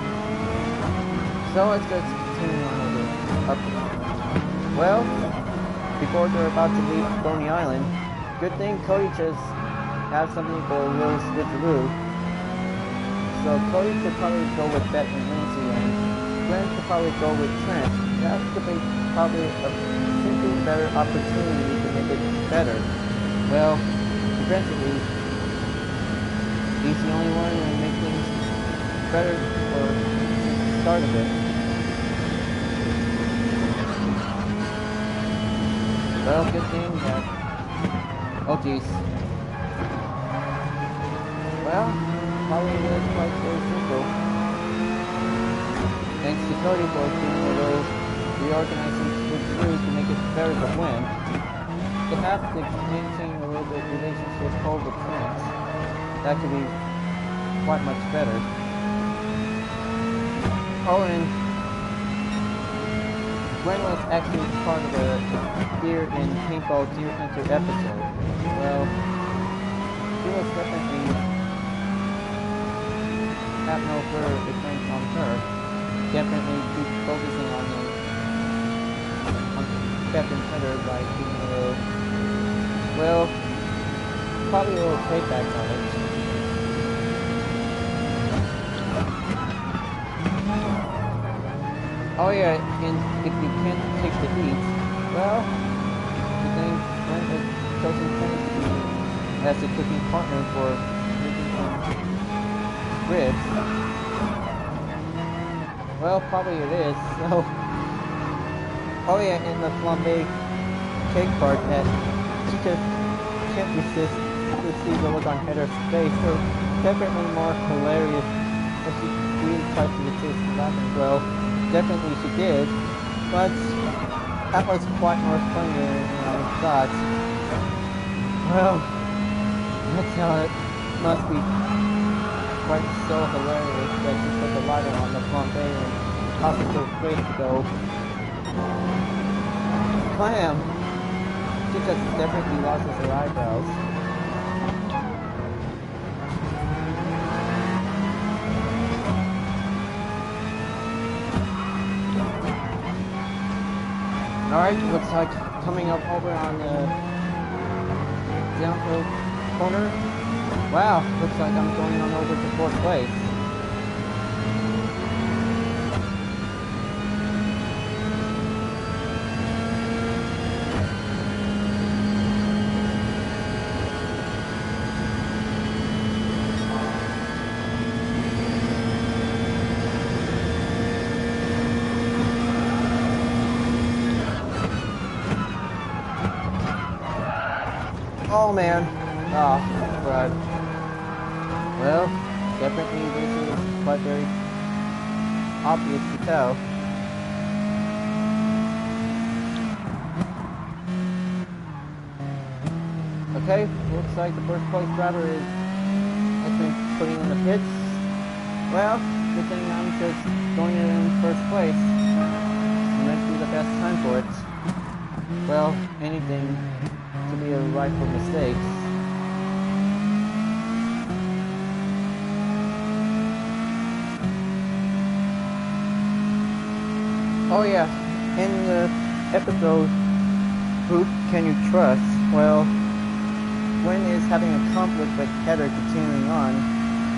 So let's just continue on up. Well, before they're about to leave Coney Island, good thing Cody just has something for a little switcheroo. So Cody could probably go with Beth and Lindsay, and Gwen could probably go with Trent. That could be probably a simply better opportunity to make it better. Well, eventually, he's the only one who can make things better for the start of it. Well, good thing that... Oh jeez. Well, probably was quite very simple. Thanks to Cody for doing a little reorganizing through to make it better for Gwen. They have to maintain a little bit of relationship over Trent. That could be quite much better. Oh, and Gwen was actually part of the Deer and Paintball Deer Hunter episode. Well, she was definitely have no further defense on her. Definitely keep focusing on Captain Hunter by keeping a little, well, probably a little payback on it. Oh yeah, and if you can't take the heat, Well, the thing Gwen has chosen Kenny to be as a cooking partner for making some ribs. Well, probably it is. So, oh yeah, in the flambe cake part, that she just can't resist to see the look on Heather's face. So definitely more hilarious as she really tries to resist laughing. Well, definitely she did, but that was quite more funnier than I thought. Well, that's how it must be quite so hilarious that she put the lighter on the flambe and causes her face to go clam. She just definitely loses her eyebrows. Alright, looks like coming up over on the downhill corner. Wow, looks like I'm going on over to 4th place. Oh man. Oh, right. Well, definitely this is quite very obvious to tell. Okay, looks like the first place driver has been putting in the pits. Well, good thing I'm just going in first place. I'm going to do the best time for it. Well, anything to be a right for mistakes. Oh yeah, in the episode Who Can You Trust? Well, Gwen is having a conflict with Heather continuing on.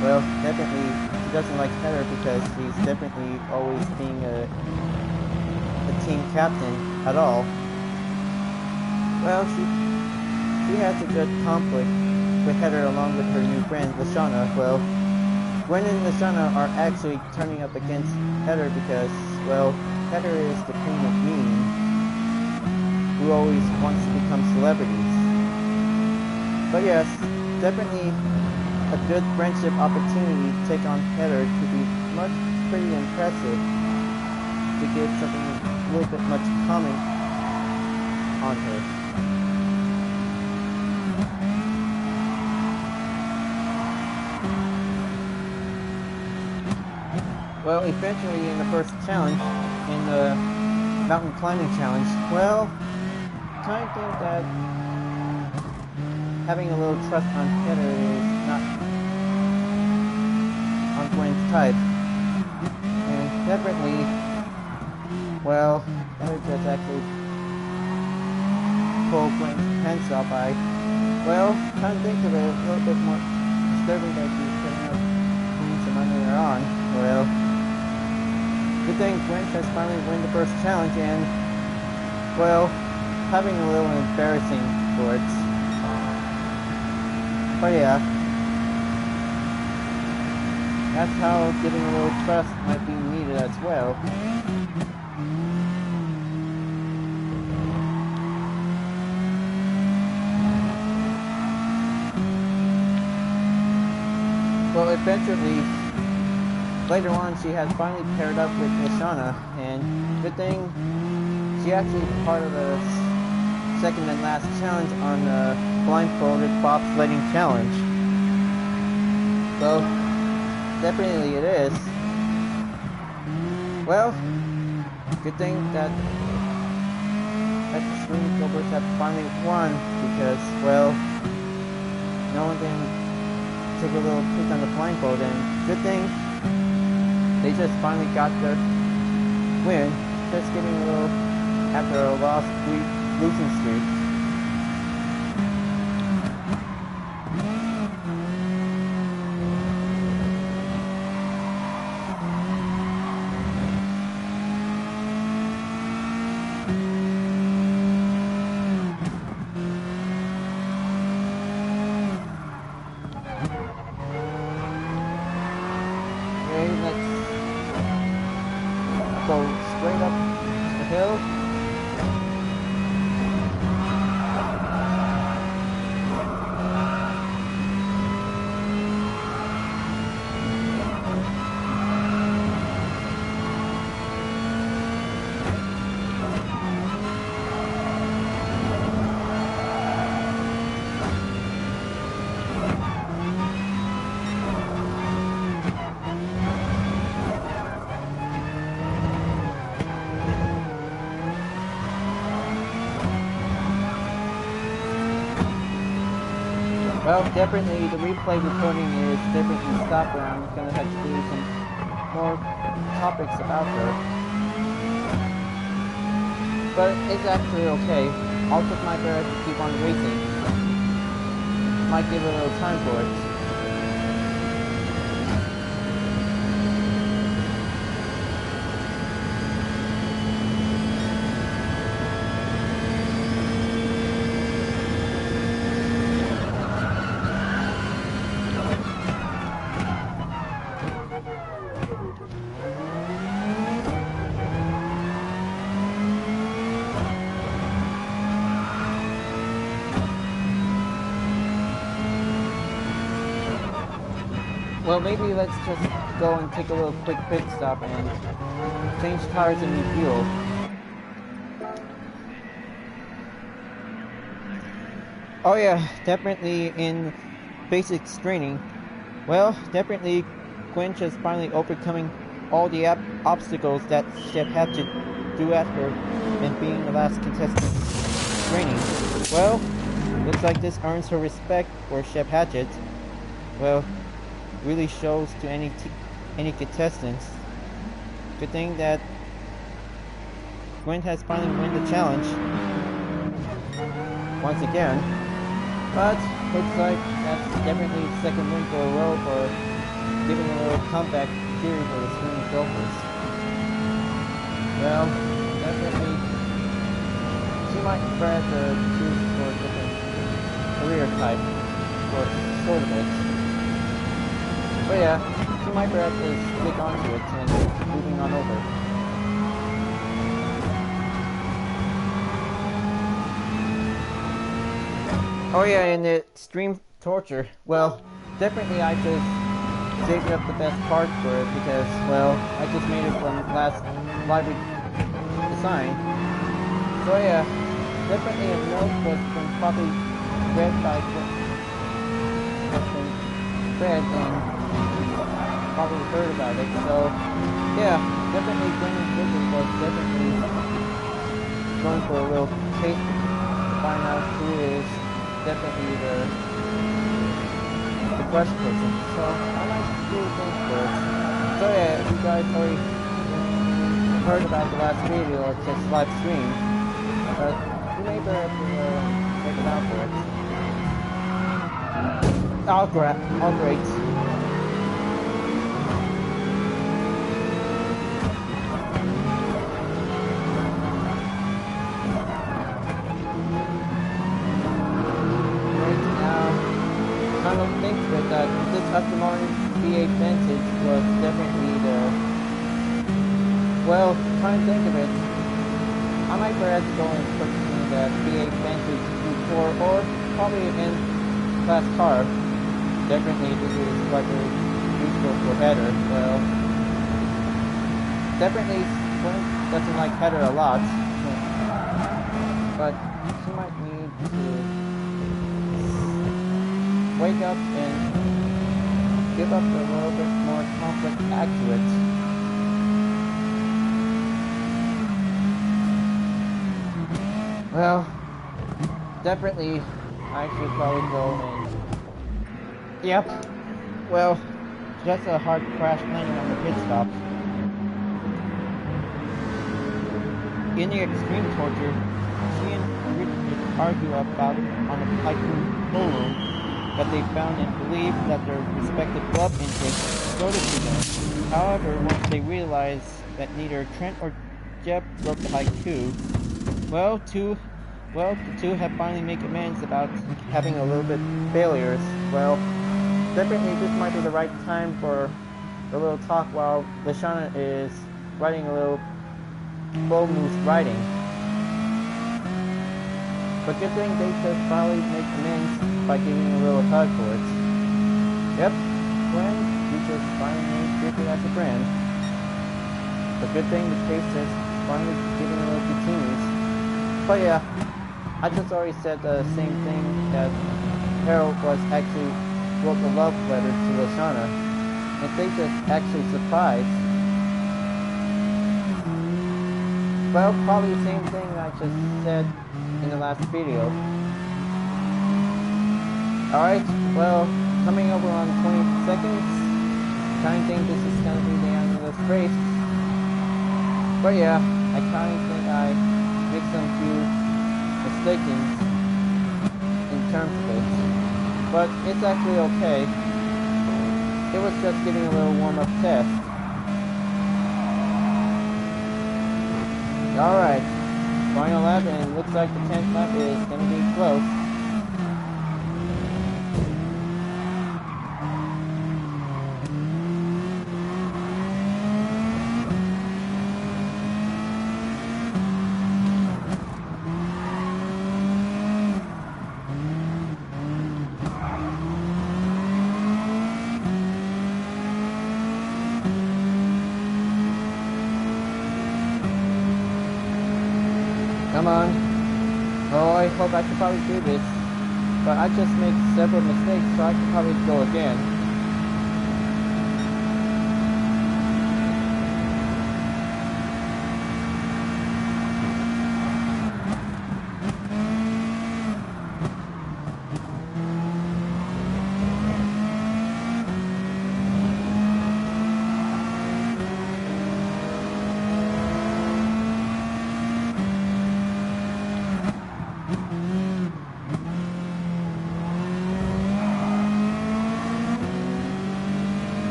Well, definitely she doesn't like Heather because she's definitely always being a team captain at all. Well, she has a good conflict with Heather along with her new friend, Lashana. Well, Gwen and Lashana are actually turning up against Heather because, well, Heather is the queen of mean, who always wants to become celebrities. But yes, definitely a good friendship opportunity to take on Heather to be pretty impressive, to get something a little bit much comment on her. Well, eventually in the first challenge, in the mountain climbing challenge, well, kind of think that having a little trust on Heather is not on Gwen's type. And definitely, well, Heather just actually pulled Gwen's pants off. Well, kind of think of it a little bit more disturbing that she's putting up some underwear on. Well, good thing Gwen has finally won the first challenge and, well, having a little embarrassing for it. But yeah, that's how giving a little trust might be needed as well. Well, eventually, later on, she had finally paired up with Lashana, and good thing she actually was part of the second and last challenge on the blindfolded bobsledding challenge. So, definitely it is. Well, good thing that the swing covers have finally won because, well, no one can take a little peek on the blindfold, and good thing they just finally got their win, just getting a little after a losing streak. hill. Well, definitely the replay recording is definitely stopped, and I'm gonna have to do some more topics about her. But it's actually okay. I'll take my best to keep on racing. Might give it a little time for it. Well, maybe let's just go and take a little quick pit stop and change tires and refuel. Oh yeah, definitely in basics training. Well, definitely Gwen just finally overcoming all the obstacles that Chef had to do after and being the last contestant training. Well, looks like this earns her respect for Chef Hatchet. Well, really shows to any contestants. Good thing that Gwen has finally won the challenge once again. But looks like that's definitely the second win for a row for giving a little comeback period for the swimming trophies. Well, definitely she might try to choose for a different career type for sort of it. But yeah, she might perhaps just stick onto it and moving on over. Oh yeah, and the extreme torture. Well, definitely I just saved up the best parts for it because, well, I just made it from last library design. So yeah, definitely a note was probably read by and probably heard about it, so yeah, definitely Gwen was definitely going for a little taste to find out who is definitely the quest person, so I might do things for it. So yeah, if you guys already heard about the last video or just live stream, you may better check it out for it. Oh great. That this Aston Martin V8 Vantage was definitely the, well, trying to think of it, I might perhaps go and purchase that V8 Vantage Gr.4 or probably an N-Class car. Definitely this is quite useful for header. Well, definitely Gwen doesn't like header a lot, but she might need to wake up and give up a little bit more complex act to it. Well, definitely I should probably go and... Yep. Well, just a hard crash landing on the pit stop. In the extreme torture, she and Richard argue about it on a Tycoon ballroom that they found and believed that their respective blood intakes floated to them. However, once they realized that neither Trent or Jeb broke the haiku, the two have finally made amends about having a little bit failures. Well, definitely this might be the right time for a little talk while Lashana is writing a little full moose riding. But good thing they just finally make amends by giving a little hug for it. Yep, Gwen, you just finally made Bridget as a friend. But good thing the case is finally giving a little continues. But yeah, I just already said the same thing, that Harold was actually wrote a love letter to Lashana. And they just actually surprised. Well, probably the same thing I just said in the last video. Alright, well, coming over on 20 seconds. I think this is gonna be the end of this race. But yeah, I kinda think I made some few mistakes in terms of it. But it's actually okay. It was just giving a little warm-up test. Alright, final lap, and it looks like the 10th lap is gonna be close. Come on. Oh, I hope I can probably do this. But I just made several mistakes, so I can probably go again.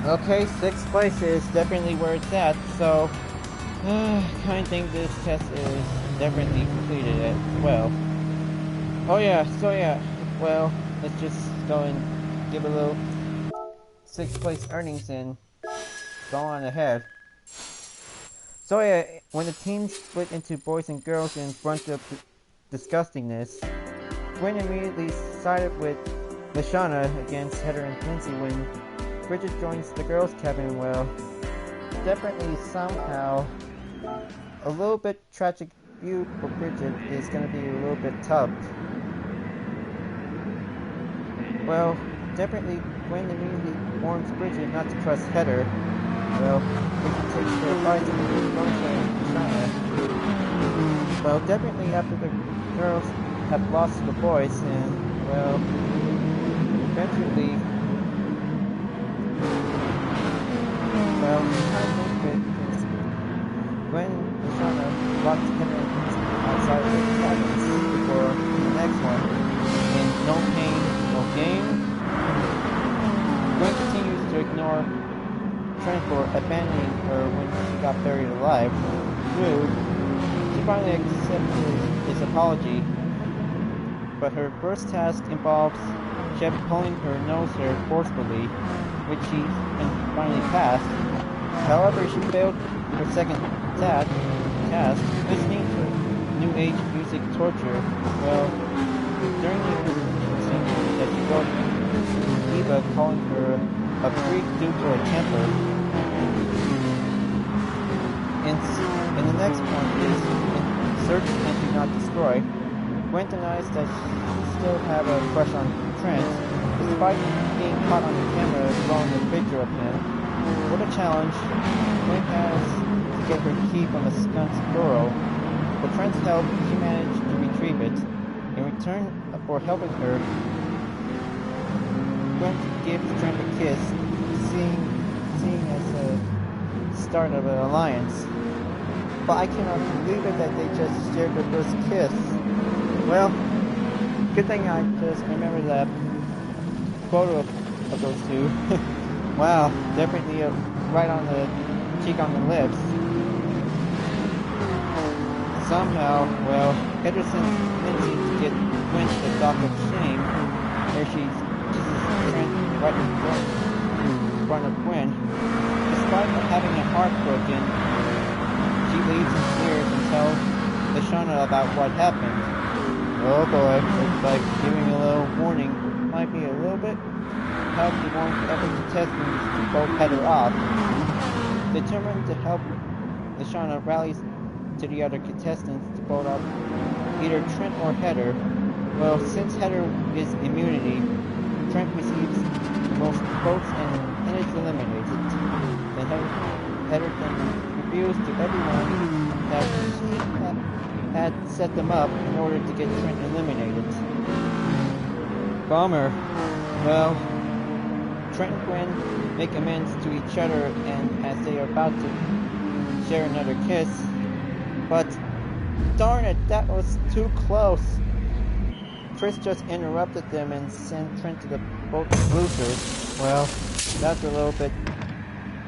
Okay, 6th place is definitely where it's at, so I kinda think this test is definitely completed as well. Oh yeah, so yeah, well, let's just go and give a little 6th place earnings and go on ahead. So yeah, when the team split into boys and girls in front of disgustingness, Gwen immediately sided with Lashana against Heather and Lindsay when Bridget joins the girls' cabin. Well, definitely somehow a little bit tragic view for Bridget is going to be a little bit tough. Well, definitely Gwen immediately warns Bridget not to trust Heather. Well, Bridget takes her advice and joins her in China. Well, definitely after the girls have lost the boys, and well, eventually, well, I think that when Lashana locked Heather outside of the cabins before the next one, in No Pain, No Gain, Gwen continues to ignore Trent for abandoning her when she got buried alive. Rude. She finally accepted his apology, but her first task involves Shep pulling her nose hair forcefully, which she finally passed. However, she failed her second task, listening to New Age music torture. Well, during the scene that she wrote Eva calling her a freak due to her temper. And the next point is Search and Do Not Destroy. Gwen denies that she still have a crush on Trent, despite being caught on the camera drawing a picture of him. What a challenge. Gwen has to get her key from a skunk's burrow. With Trent's help, she managed to retrieve it. In return for helping her, Gwen gives Trent a kiss, seeing as a start of an alliance. But I cannot believe it that they just shared their first kiss. Well, good thing I just remember that photo of those two. Wow, definitely right on the cheek on the lips. Somehow, well, Henderson Lindsay to get Gwen to the dock of shame, where she's Trent right in front of Gwen. Despite having a heart broken, she leaves in tears and tells Lashana about what happened. Oh boy, looks like giving a little warning might be a little bit help to warn every contestant to both head her off. Determined to help, Lashana rallies to the other contestants to vote off either Trent or Heather. Well, since Heather is immunity, Trent receives most votes and is eliminated. Then Heather then reveals to everyone that she had set them up in order to get Trent eliminated. Bummer. Well, Trent and Gwen make amends to each other, and as they are about to share another kiss, but darn it, that was too close. Chris just interrupted them and sent Trent to the both losers. Well, that's a little bit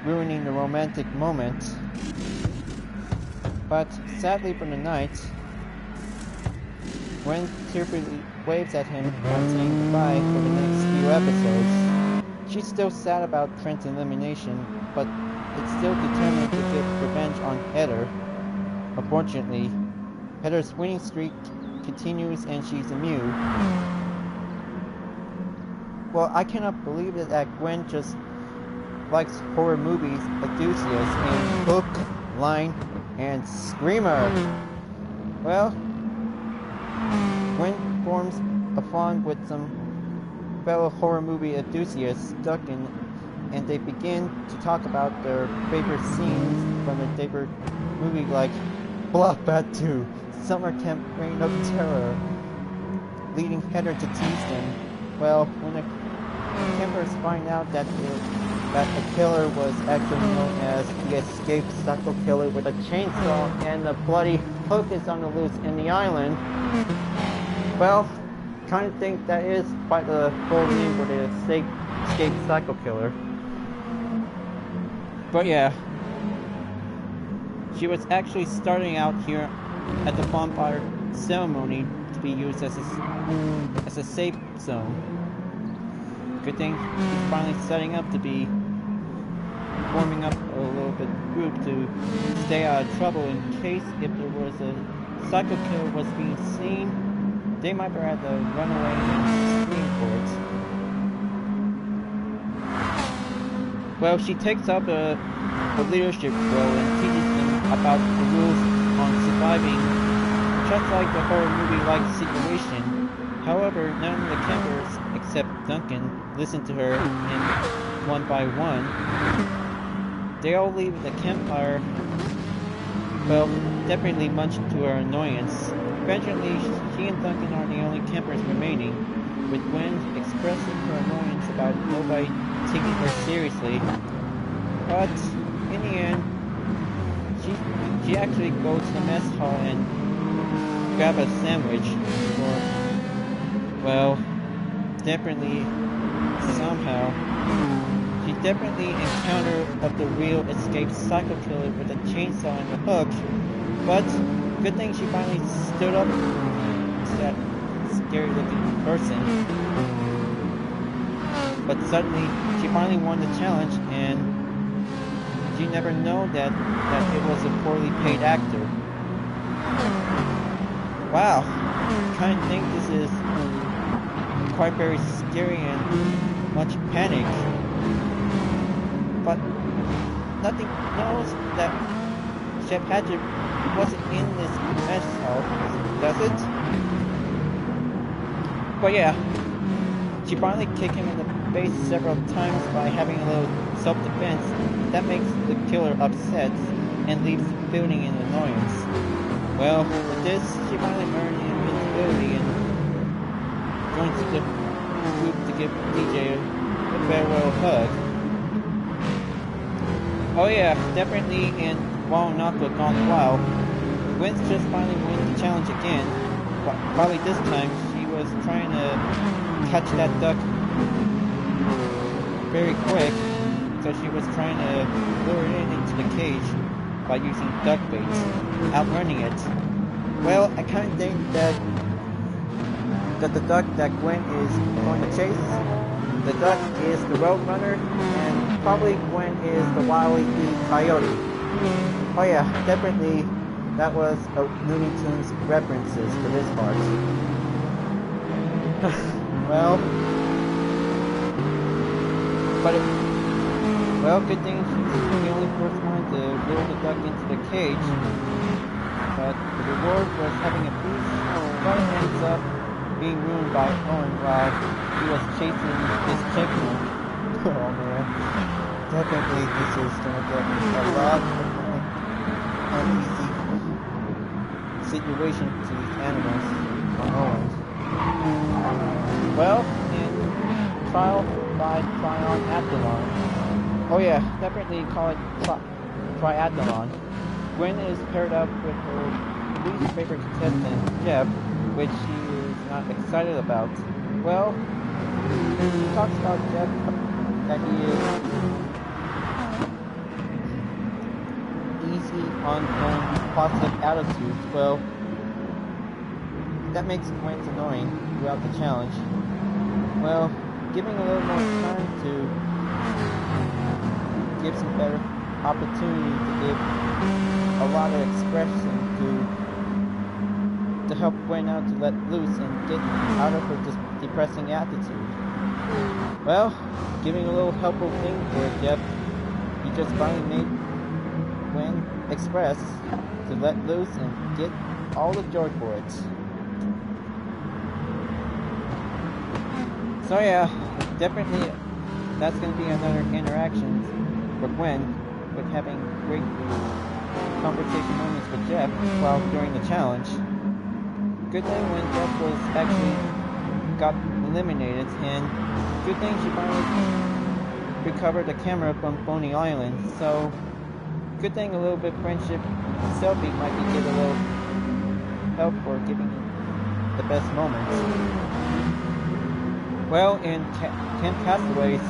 ruining the romantic moment. But sadly for the night, Gwen tearfully waves at him while saying goodbye for the next few episodes. She's still sad about Trent's elimination, but is still determined to get revenge on Heather. Unfortunately, Heather's winning streak continues and she's immune. Well, I cannot believe it that Gwen just likes horror movies, enthusiasts, and hook, line, and screamer. Well, Gwen forms a bond with some fellow horror movie enthusiasts, Duncan, and they begin to talk about their favorite scenes from their favorite movie like Bloodbath 2, Summer Camp Reign of Terror, leading Heather to tease them. Well, when the campers find out that the killer was actually known as the escaped psycho killer with a chainsaw and a bloody hook is on the loose in the island, well, kind of think that is quite the full name for the escaped psycho killer. But yeah, she was actually starting out here at the bonfire ceremony to be used as a safe zone. Good thing she's finally setting up to be forming up a little bit group to stay out of trouble in case if there was a psycho killer was being seen, they might have had to run away and scream for it. Well, she takes up a leadership role and teaches them about the rules on surviving, just like the horror movie-like situation. However, none of the campers, except Duncan, listen to her, and one by one, they all leave the campfire, well, definitely much to her annoyance. Eventually, she and Duncan are the only campers remaining, with Gwen expressing her annoyance about nobody taking her seriously. But, in the end, she actually goes to the mess hall and grab a sandwich, well, definitely, somehow, she definitely encountered of the real escaped psycho killer with a chainsaw and a hook, but good thing she finally stood up to that scary looking person. But suddenly, she finally won the challenge, and she never knew that it was a poorly paid actor. Wow, I kind of think this is quite very scary and much panic. But nothing knows that Chef Hatchet wasn't in this mess hall, does it? But yeah, she finally kicked him in the face several times by having a little self-defense. That makes the killer upset and leaves the building in annoyance. Well, with this, she finally earned invincibility and joins the group to give DJ a farewell hug. Oh yeah, definitely in Wild Knockout Gone Wild, Gwen's just finally won the challenge again. But probably this time she was trying to catch that duck very quick, so she was trying to lure it into the cage by using duck baits, outrunning it. Well, I kind of think that the duck that Gwen is going to chase, the duck is the road runner, and probably Gwen is the Wile E. Coyote. Oh yeah, definitely that was a Looney Tunes references for this part. Well, good thing she's the only first one to lure the duck into the cage. But the reward was having a piece but ends up being ruined by Owen while he was chasing his checkpoint. Oh man, definitely this is gonna get a lot of uneasy situation to these animals on Owen. Well, in trial by triathlon. Oh yeah, definitely call it triathlon. Gwen is paired up with her least favorite contestant, Jeff, which she is not excited about. Well, he talks about Jeff that he is easy on positive attitude. Well, that makes Gwen annoying throughout the challenge. Well, giving a little more time to give some better opportunity to give a lot of expression to help Gwen out to let loose and get out of her depressing attitude. Well, giving a little helpful thing for Jeff, he just finally made Gwen express to let loose and get all the joy for it. So yeah, definitely that's going to be another interaction for Gwen with having great conversation moments with Jeff while during the challenge. Good thing when Jeff was actually got eliminated, and good thing she finally recovered the camera from Boney Island. So good thing a little bit friendship selfie might be give a little help for giving the best moments. Well, in Camp Castaways,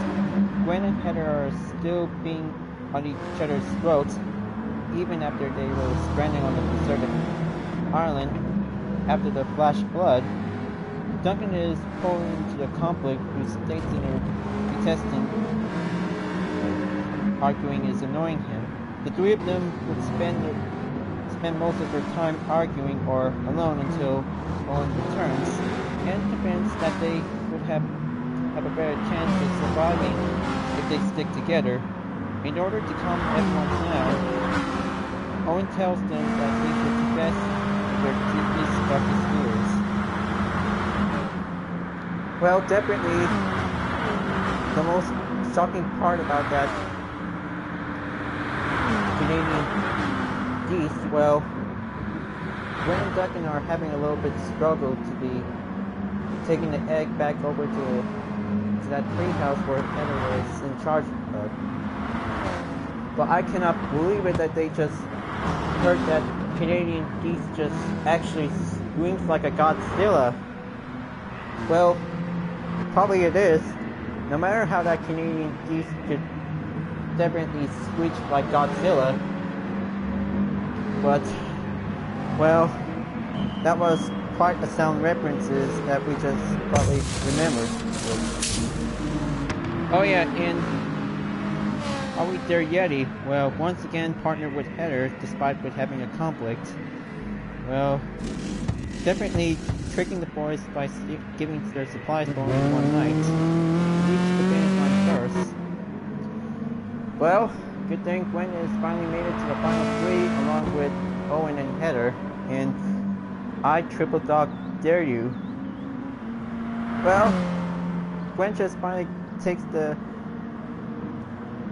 Gwen and Heather are still being on each other's throats even after they were stranded on the deserted island after the flash flood. Duncan is pulled into the conflict who states in her contestant arguing is annoying him. The three of them would spend most of their time arguing or alone until Owen returns, and convinced that they would have a better chance of surviving if they stick together. In order to calm everyone down, Owen tells them that they should confess their deepest, darkest fears. Well, definitely the most shocking part about that Canadian geese, well, Gwen and Duncan are having a little bit struggle to be taking the egg back over to that treehouse where Heather was in charge of. But I cannot believe it that they just heard that Canadian geese just actually screams like a Godzilla. Well, probably it is. No matter how that Canadian geese could definitely screech like Godzilla. But, well, that was quite a sound references that we just probably remembered. Oh yeah, and Are We There Yeti? Well, once again partnered with Heather despite with having a conflict. Well, definitely tricking the boys by giving their supplies for only one night. Reached the finish line first. Well, good thing Gwen has finally made it to the final three along with Owen and Heather, and I triple dog dare you. Well, Gwen just finally takes the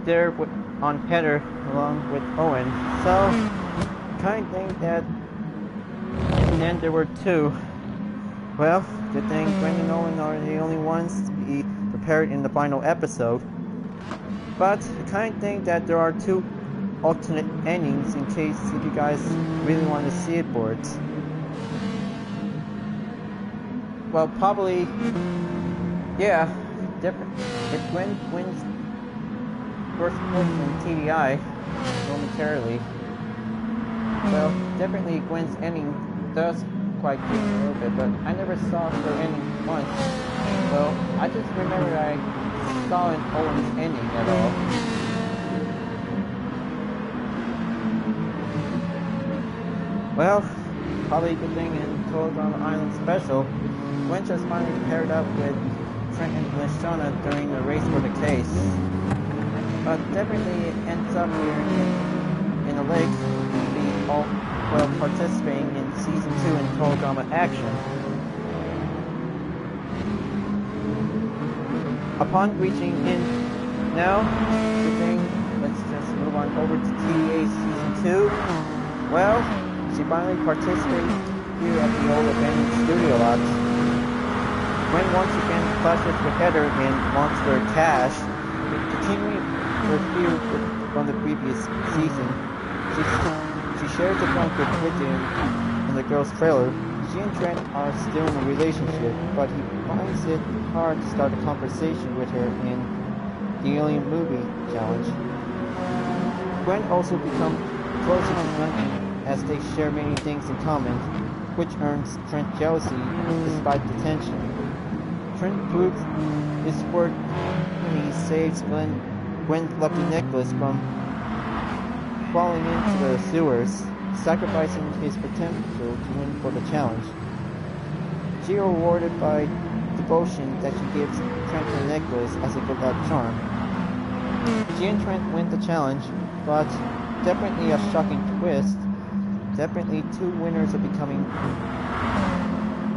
dare on Heather along with Owen. So, kind of think that in the end there were two. Well, good thing Gwen and Owen are the only ones to be prepared in the final episode. But I kind of think that there are two alternate endings in case if you guys really want to see it for it. Well, probably, yeah, different. If Gwen wins first place in TDI momentarily, well, definitely Gwen's ending does quite good a little bit, but I never saw her ending once. Well, I just remember I saw in Owen's ending at all. Well, probably a good thing in Total Drama Island Special, Gwen just finally paired up with Trent and Lashana during the race for the case. But definitely it ends up here in a lake, while participating in Season 2 in Total Drama Action. Upon reaching in now, good thing, let's just move on over to TDA Season 2. Well, she finally participated here at the old abandoned studio lot. Gwen once again clashes with Heather in Monster Cash, continuing her feud from the previous season. She shares a trunk with Lydian in the girl's trailer. She and Trent are still in a relationship, but he finds it hard to start a conversation with her in the Alien Movie Challenge. Gwen also becomes closer to Duncan as they share many things in common, which earns Trent jealousy despite the tension. Trent proves his worth when he saves Gwen's lucky necklace from falling into the sewers, sacrificing his potential to win for the challenge. She is rewarded by devotion that she gives Trent her necklace as a good luck charm. She and Trent win the challenge, but definitely a shocking twist. Definitely two winners are becoming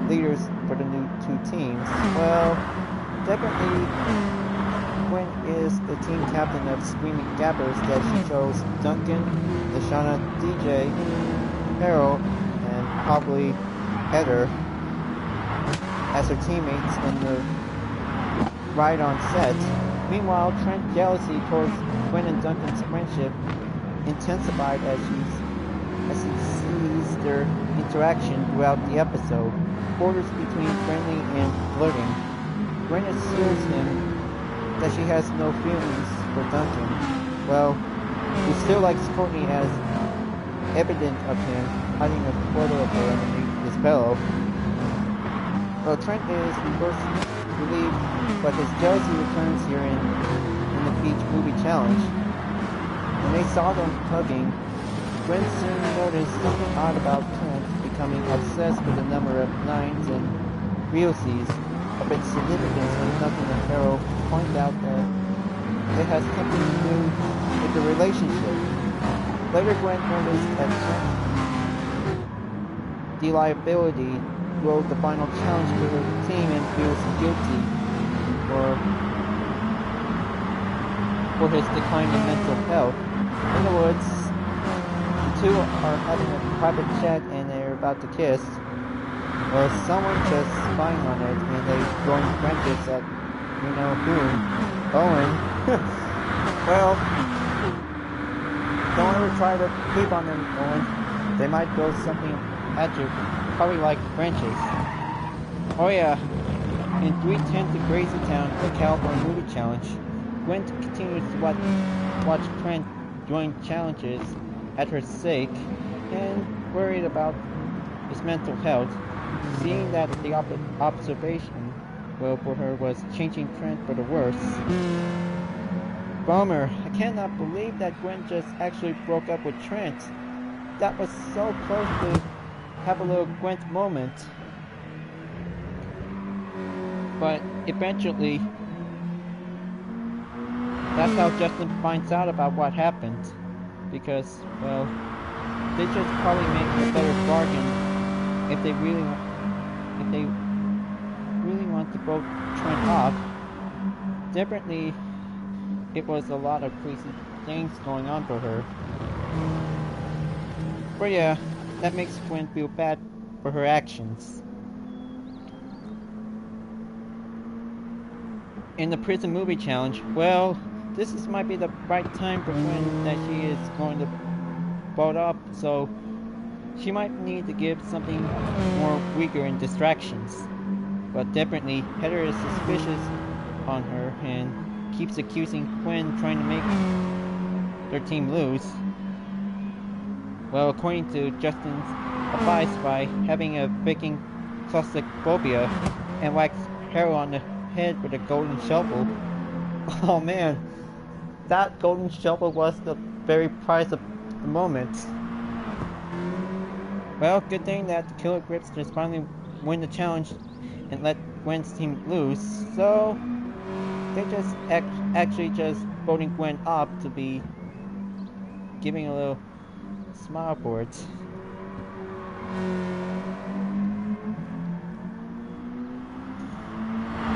leaders for the new two teams. Well, definitely Gwen is the team captain of Screaming Gabbers that she chose Duncan, Lashana, DJ, Harold, and probably Heather as her teammates in the ride on set. Meanwhile, Trent's jealousy towards Gwen and Duncan's friendship intensified as he sees their interaction throughout the episode, borders between friendly and flirting. Gwen assures him that she has no feelings for Duncan. Well, he still likes Courtney as evidence of him hiding a photo of her underneath his pillow. Well, Trent is first relieved, but his jealousy returns here in the Beach Movie Challenge. When they saw them hugging, Gwen soon noticed something odd about Trent becoming obsessed with the number of 9s and real C's, of its significance when Duncan and Harold point out that it has something to do with the relationship. Later Gwen noticed that Trent's reliability wrote the final challenge to her team and feels guilty for his decline in mental health. In the woods, the two are having a private chat and they're about to kiss. Well, someone just spying on it and they throwing friendships at you know who. Owen. Well, don't ever try to peep on them, Owen. They might throw something at you, probably like branches. Oh yeah, in 310 to Crazy Town, the California Movie Challenge, Gwen continues to watch Trent join challenges at her sake and worried about his mental health, seeing that the observation for her was changing Trent for the worse. Bummer, I cannot believe that Gwen just actually broke up with Trent. That was so close to have a little Gwent moment. But eventually, that's how Justin finds out about what happened. Because, well, they just probably make a better bargain if they really want to vote Trent off. Definitely, it was a lot of crazy things going on for her. But yeah, that makes Gwen feel bad for her actions. In the Prison Movie Challenge, well, this might be the right time for Gwen that she is going to vote up, so she might need to give something more weaker in distractions. But definitely, Heather is suspicious on her and keeps accusing Gwen trying to make their team lose. Well, according to Justin's advice, by having a baking claustrophobia and wax Harold on the head with a golden shovel, Oh man, that golden shovel was the very prize of the moment. Well, good thing that the Killer Grips just finally win the challenge and let Gwen's team lose, so they just actually just voting Gwen up to be giving a little smile for it.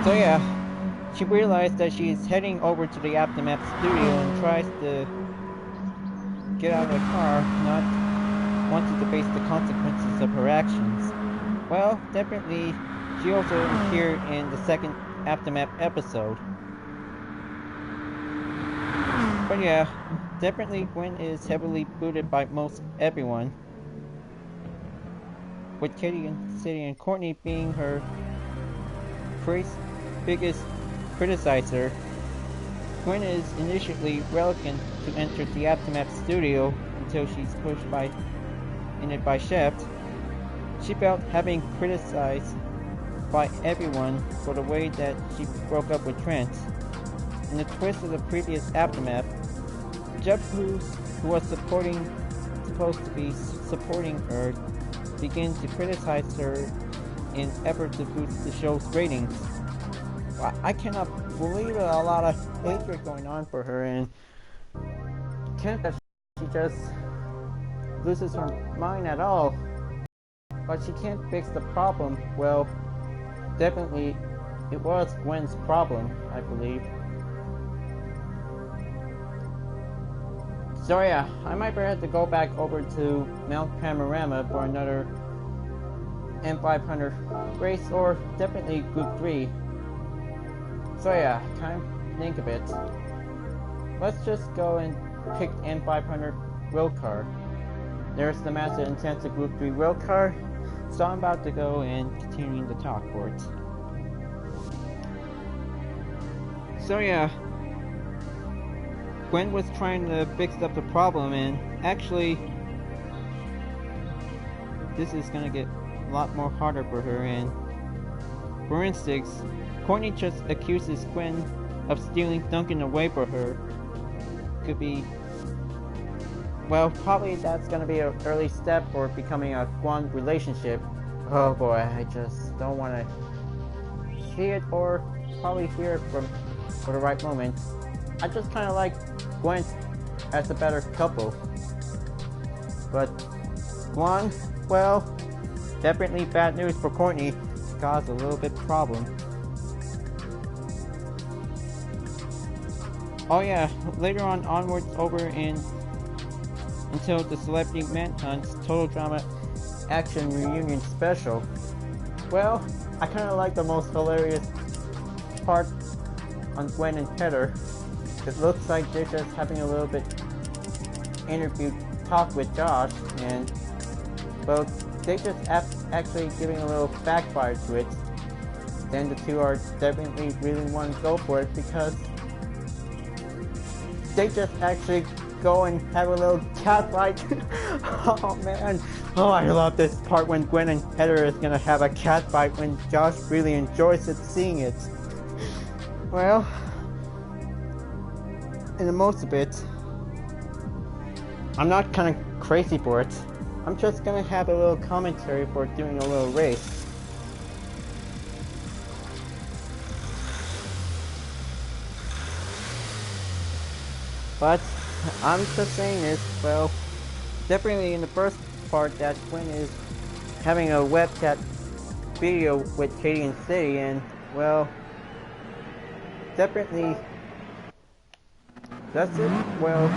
So yeah, she realized that she is heading over to the Aftermath studio and tries to get out of the car, not wanting to face the consequences of her actions. Well, definitely, she also appeared in the second Aftermath episode. But yeah, definitely Gwen is heavily booted by most everyone, with Katie and Sadie and Courtney being her biggest criticizer. Gwen is initially reluctant to enter the Aftermath studio until she's pushed in it by Shaft. She felt having criticized by everyone for the way that she broke up with Trent. In the twist of the previous Aftermath, Jeff, who was supposed to be supporting her, began to criticize her in effort to boost the show's ratings. I cannot believe a lot of hatred going on for her, and can't that she just loses her mind at all. But she can't fix the problem. Well, definitely it was Gwen's problem, I believe. So yeah, I might have to go back over to Mount Panorama for another M500 race, or definitely Group 3. So yeah, time to think of it. Let's just go and pick M500 road car. There's the Mazda Atenza Group 3 road car, so I'm about to go and continue the talk for it. So yeah, Gwen was trying to fix up the problem, and actually this is gonna get a lot more harder for her. And for instance, Courtney just accuses Gwen of stealing Duncan away for her. Could be, well, probably that's gonna be an early step for becoming a Gwen relationship. Oh boy, I just don't want to see it or probably hear it for the right moment. I just kind of like Gwen as a better couple. But Gwen, well, definitely bad news for Courtney. It's caused a little bit problem. Oh yeah, later on onwards over in until the Celebrity Manhunt's Total Drama Action Reunion Special. Well, I kind of like the most hilarious part on Gwen and Heather. It looks like they're just having a little bit interview talk with Josh, and well, they just actually giving a little backfire to it. Then the two are definitely really want to go for it because they just actually go and have a little cat fight. Oh man, oh I love this part when Gwen and Heather is gonna have a cat fight when Josh really enjoys it, seeing it. Well, in the most of it, I'm not kind of crazy for it. I'm just gonna have a little commentary for doing a little race. But I'm just saying this, well, definitely in the first part that Gwen is having a web chat video with Katie and Sadie, and well, definitely that's it. Well,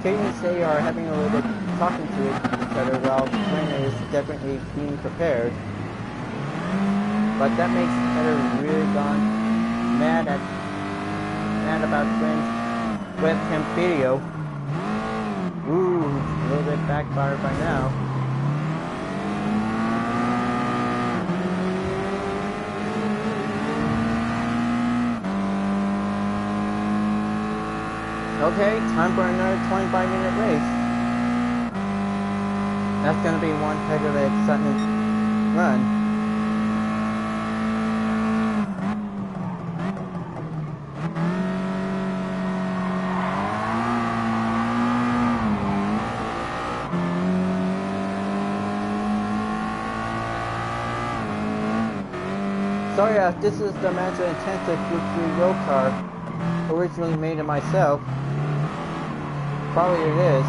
Katie and Sadie are having a little bit talking to each other while Gwen is definitely being prepared. But that makes Heather really gone mad about Gwen's webcam video. Ooh, a little bit backfired by now. Okay, time for another 25-minute race. That's gonna be one heck of an exciting run. So yeah, this is the Mazda Atenza Gr.4 road car, originally made of myself. Probably it is.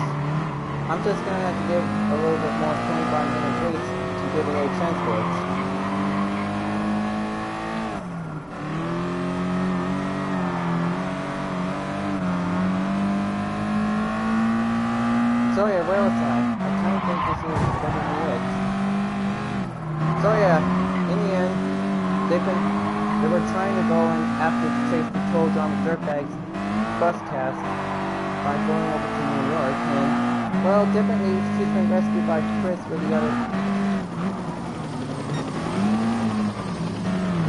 I'm just gonna have to give a little bit more 25-minute grace to give a little chance for it. So yeah, where was I? I kind of think this is gonna be it. So yeah, in the end, they were trying to go and after chase the Toll Drama Dirtbags bus cast by going over to New York, and well, differently, she's been rescued by Chris with the other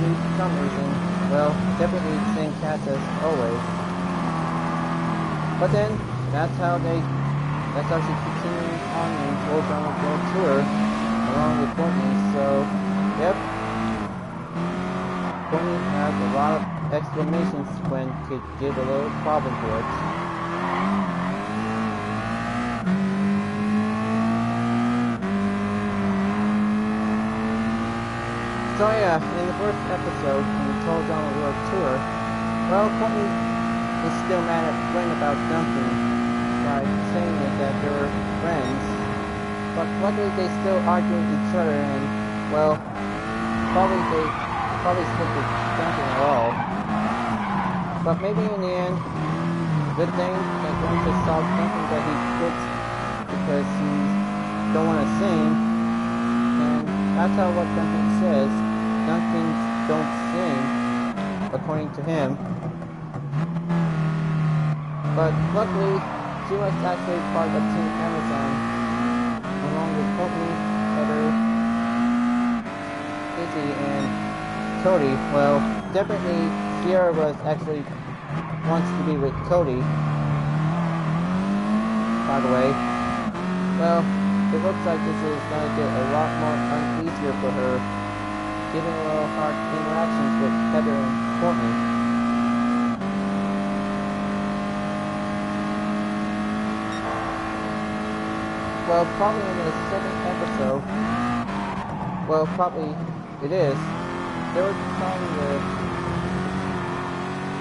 for some reason. Well, definitely the same cast as always. But then that's how she continues on the Toll Drama World Tour along with Courtney. So, yep. Courtney has a lot of exclamations when could give a little problem for it. So yeah, in the first episode in the Toll Drama World Tour, well, Courtney is still mad at Gwen about dumping by saying that they were friends, but luckily they still argue with each other and, well, probably skipped the dumping at all. But maybe in the end, good thing that Gwen just stopped thinking that he quits because he don't want to sing, and that's how what Duncan says. Duncans don't sing, according to him. But luckily, she was actually part of Team Amazon, along with Courtney, Heather, Izzy, and Cody. Well, definitely Sierra wants to be with Cody, by the way. Well, it looks like this is going to get a lot more uneasier for her, given a little hard interactions with Heather and Courtney. Well, probably in the second episode, well, probably it is, they were trying to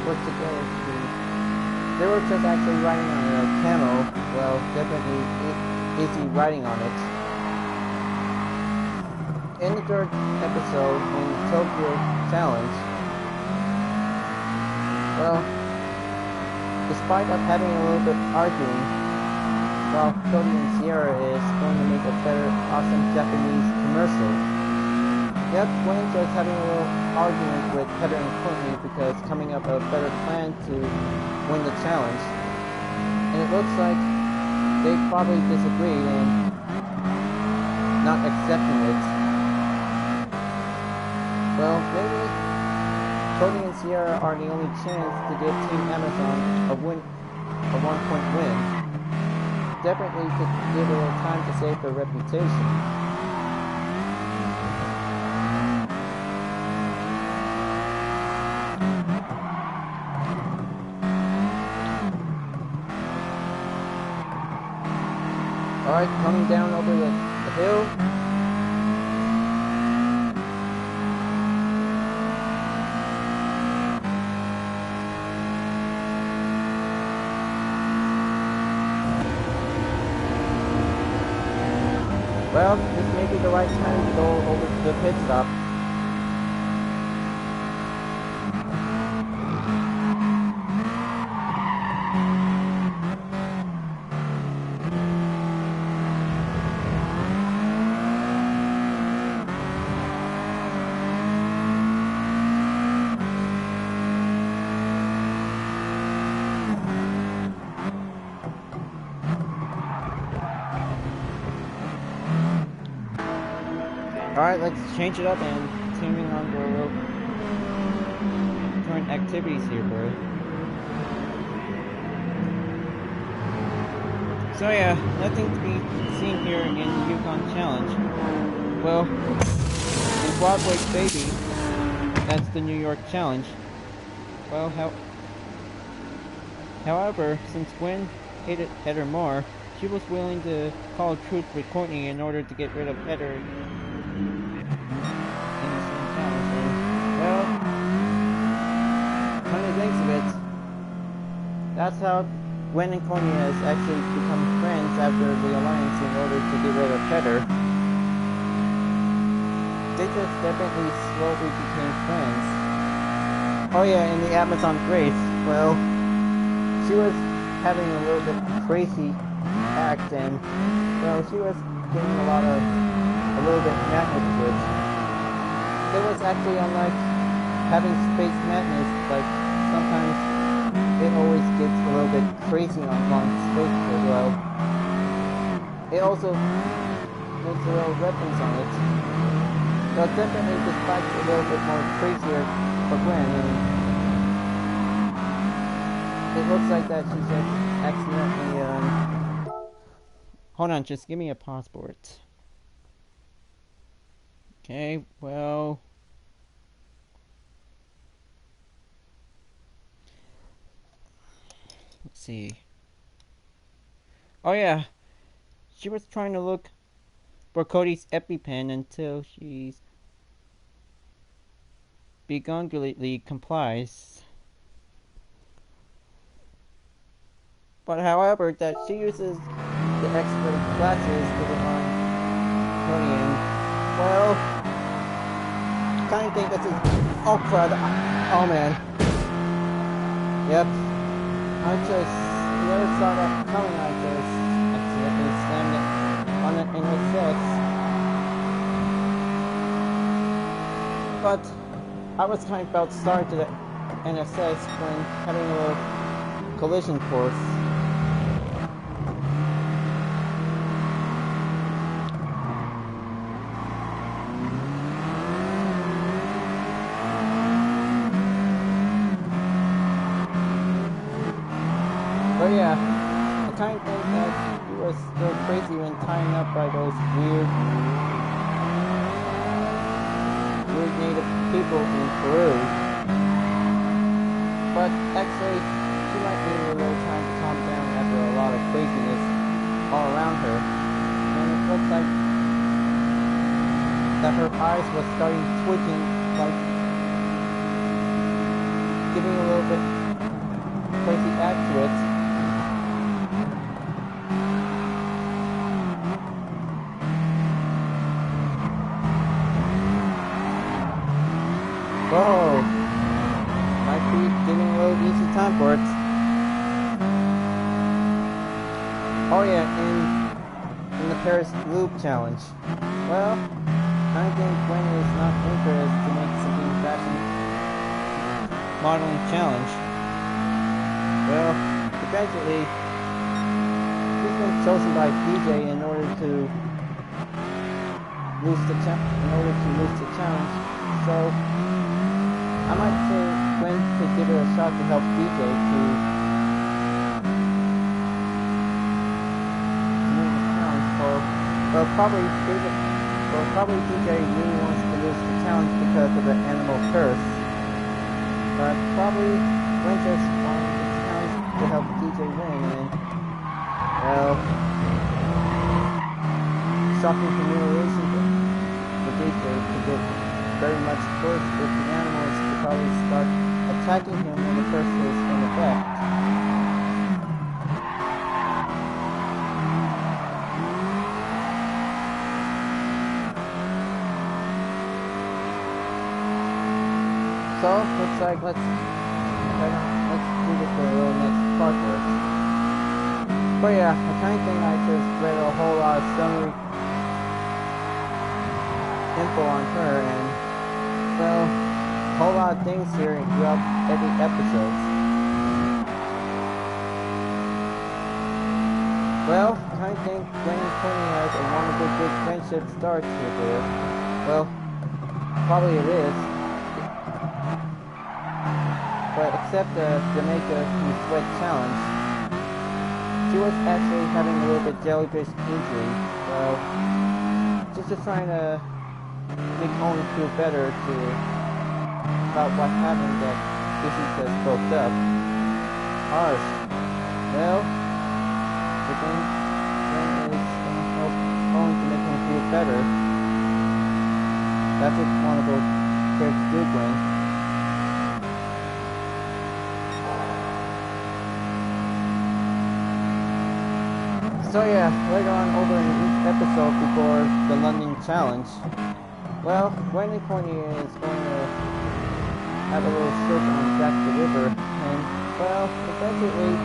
put together they were just actually riding on a camo, well, definitely easy riding on it. In the third episode, in Tokyo Challenge, well, despite us having a little bit arguing, well, Cody and Sierra is going to make a better, awesome Japanese commercial. Yep, Gwen just having a little argument with Heather and Courtney because coming up with a better plan to win the challenge. And it looks like they probably disagreed and not accepting it. Well, maybe Cody and Sierra are the only chance to give Team Amazon a 1-point win. Definitely could give a little time to save their reputation. Alright, coming down over the hill. Well, this may be the right time to go over to the pit stop. Alright, let's change it up and continuing on to our little current activities here, bro. So yeah, nothing to be seen here in Yukon Challenge. Well, in Broadway's Baby, that's the New York Challenge. Well, however, since Gwen hated Heather more, she was willing to call a truce with Courtney in order to get rid of Heather. Well, thinks of it, that's how Gwen and Cornelius actually become friends after the alliance in order to get rid of Heather. They just definitely slowly became friends. Oh yeah, and the Amazon Grace, well, she was having a little bit crazy act, and well, she was getting a little bit madness to it. It was actually unlike having space madness, like sometimes it always gets a little bit crazy on space as well. It also makes a little reference on it. So definitely the spike's a little bit more crazier for Gwen, and it looks like that she just accidentally, hold on, just give me a pause for it. Okay, well... let's see. Oh yeah, she was trying to look for Cody's EpiPen until she's begrudgingly complies. But however, that she uses the extra glasses to the wrong Cody, and well, I kind of think this is oh crud. Oh man. Yep. I just never saw that coming. I just accidentally slammed it on an NSX. But I was kind of about sorry to the NSX when having a little collision course. But yeah, I kind of think that he was still crazy when tying up by those weird native people in Peru. But actually, she might need a little time to calm down after a lot of craziness all around her. And it looks like that her eyes were starting twitching, like giving a little bit crazy act to it. Whoa! Might be giving a little easy time for it. Oh yeah, in the Paris Loop Challenge. Well, I think Gwen is not interested to make something fashion modeling challenge. Well, eventually, she's been chosen by DJ in order to lose the challenge. So I might say Gwen could give it a shot to help DJ to win the challenge. Well, probably DJ really wants to lose the challenge because of the animal curse. But probably Gwen just wanted the challenge to help DJ win, and well, shocking humiliation for DJ to get very much worse if the animals could probably start attacking him when the curse is in effect. So, looks like let's do this for a little next part for it. But yeah, I kind of think I just read a whole lot of summary info on her, and well, a whole lot of things here throughout every episode. Well, I kind of think Gwen and Tony has a wonderful good friendship start with her. Well, probably it is. But except the Jamaica in Sweat Challenge, she was actually having a little bit jellyfish injury. Well, she's just trying to make Owen feel better about what happened, that Izzy just broke up. Harsh. Well, the thing is going to help Owen to make him feel better. That's what one of those characters do, Gwen. So yeah, later on over in each episode before the London Challenge, well, Gwen and Courtney is going to have a little search on Jack the Ripper, and well, eventually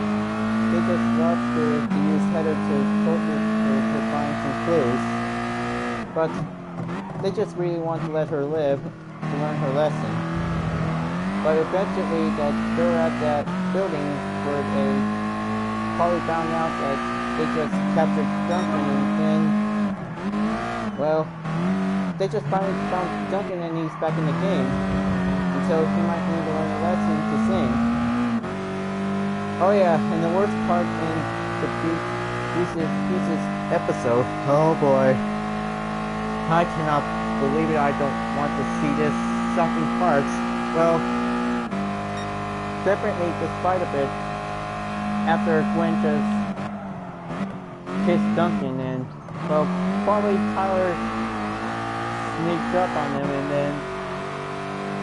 they just love to use Heather to torture her to find some clues, but they just really want to let her live to learn her lesson. But eventually that they're at that building where they probably found out that they just captured Duncan, and then, well, they just finally found Duncan and he's back in the game, and so he might need to learn a lesson to sing. Oh yeah, and the worst part in the Pieces episode, oh boy, I cannot believe it, I don't want to see this shocking parts. Well, separately, despite a bit, after Gwen just kissed Duncan, and well, probably Tyler sneaked up on him, and then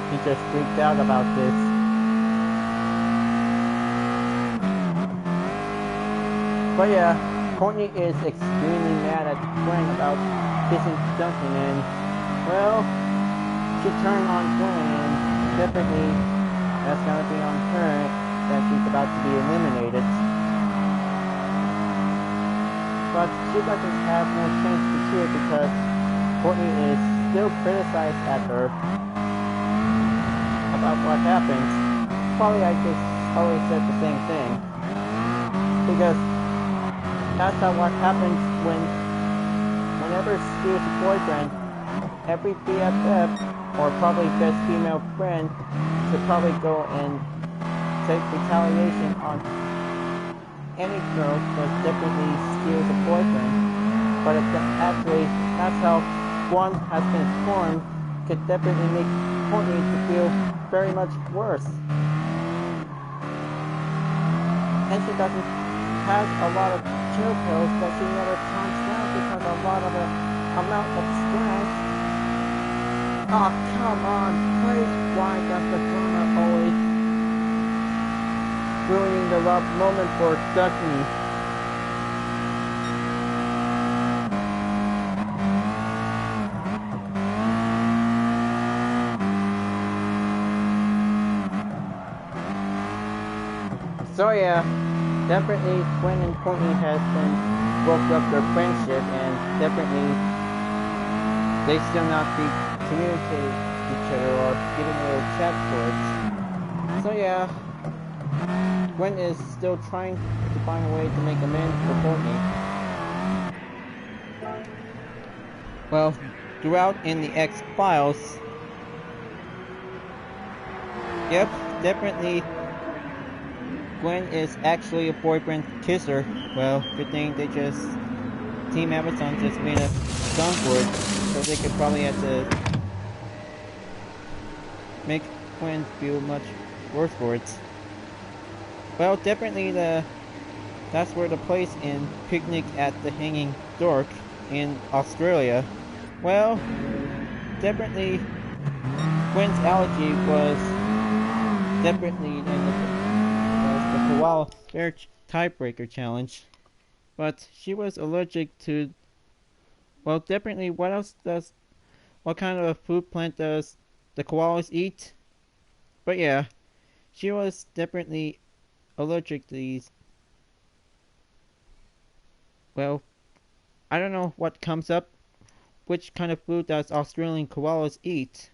he just freaked out about this. But yeah, Courtney is extremely mad at Gwen about kissing Duncan, and well, she turned on Gwen, and definitely that's gonna be on her that she's about to be eliminated. But she doesn't have no chance to cheer because Courtney is still criticized at her about what happened. Probably I just always said the same thing, because that's how what happens whenever she is a boyfriend, every BFF or probably best female friend should probably go and take retaliation on any girl that definitely steals a boyfriend. But actually, that's how one has been formed, could definitely make Courtney to feel very much worse. And she doesn't have a lot of chill pills that she never calms down because a lot of the amount of stress. Oh, come on, please, why does the drama always ruining the love moment for Ducky? So yeah, definitely Gwen and Courtney has been broke up their friendship, and definitely they still not be communicating with each other or giving little chat words. So yeah, Gwen is still trying to find a way to make amends for Courtney. Well, throughout in the X-Files, yep, definitely Gwen is actually a boyfriend kisser. Well, good thing they just Team Amazon just made a song for it, so they could probably have to make Gwen feel much worse for it. Well, definitely that's where the place in Picnic at the Hanging Dork in Australia. Well, definitely Gwen's allergy was definitely in the koala bear tiebreaker challenge, but she was allergic to, well, definitely what kind of a food plant does the koalas eat? But yeah, she was definitely allergic to these. Well, I don't know what comes up, which kind of food does Australian koalas eat?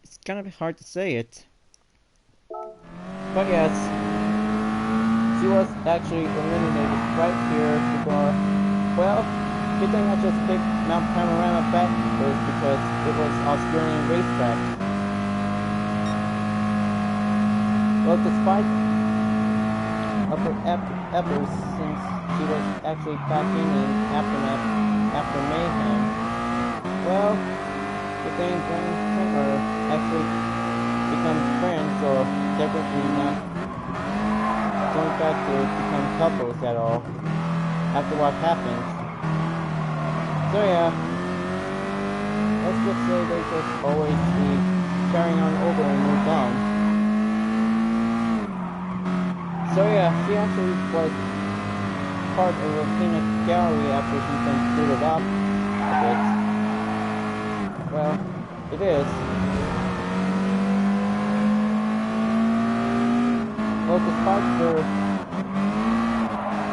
It's kind of hard to say it. But yes, she was actually eliminated right here before. Well, good thing I just picked Mount Panorama back first because it was Australian racetrack. Well, despite of her efforts, since she was actually back in Aftermath after Mayhem, well, good thing Gwen and Trent are actually become friends, or definitely not going back to become couples at all after what happened. So yeah, let's just say they just always be carrying on over and move on. So yeah, she actually was part of a peanut gallery after he's been booted up a bit. Well, it is. Well, despite her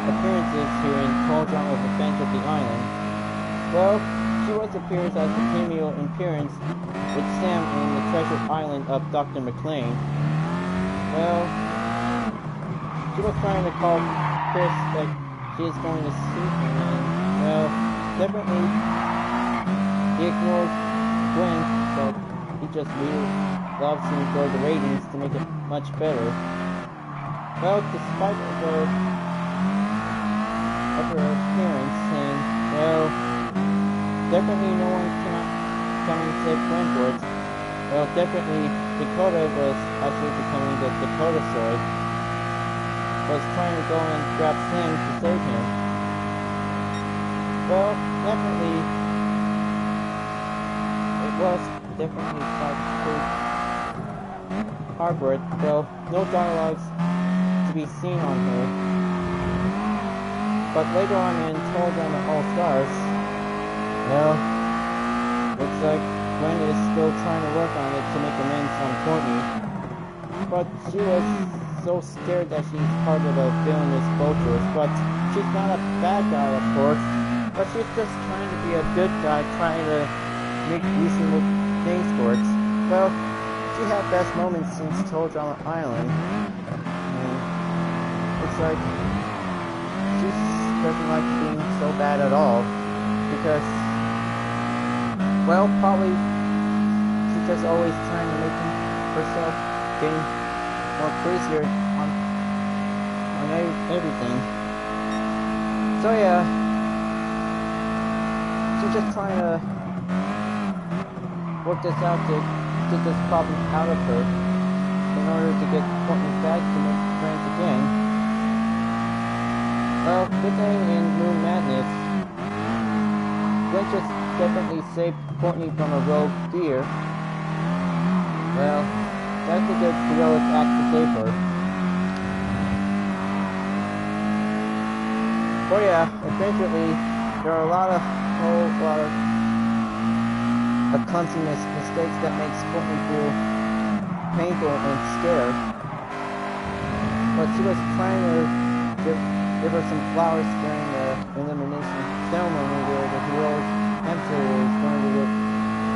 appearances here in Paul Drama's Adventure of the Island, well, she was appears as a cameo appearance with Sam in the Treasure Island of Dr. McLean. Well, she was trying to call Chris that she is going to see him, and, well, definitely he ignores Gwen, but he just really loves to enjoy the ratings to make it much better. Well, despite her appearance, and, well, definitely no one cannot come and save Gwen for it. Well, definitely Dakota was actually becoming the Dakota Sword, was trying to go and grab Sam to save him. Well, definitely, it was definitely quite hard for it. Well, no dialogues to be seen on her. But later on in Toll Drama All Stars, well, looks like Gwen is still trying to work on it to make amends on Courtney. But she was so scared that she's part of the villainous vultures. But she's not a bad guy, of course. But she's just trying to be a good guy, trying to make reasonable things for it. Well, she had best moments since Toll Drama Island. And it's like she doesn't like being so bad at all, because, well, probably she's just always trying to make herself getting more crazier on everything. So yeah, she's just trying to work this out to get this problem out of her in order to get Courtney back to make friends again. Well, good thing in Moon Madness, Gwen just definitely saved Courtney from a rogue deer. Well, that's a good heroic act to save her. But yeah, eventually, there are a whole lot of clumsiness mistakes that makes Courtney feel painful and scared. But she was trying to give her some flowers during the elimination ceremony where the heroic hamster is going to get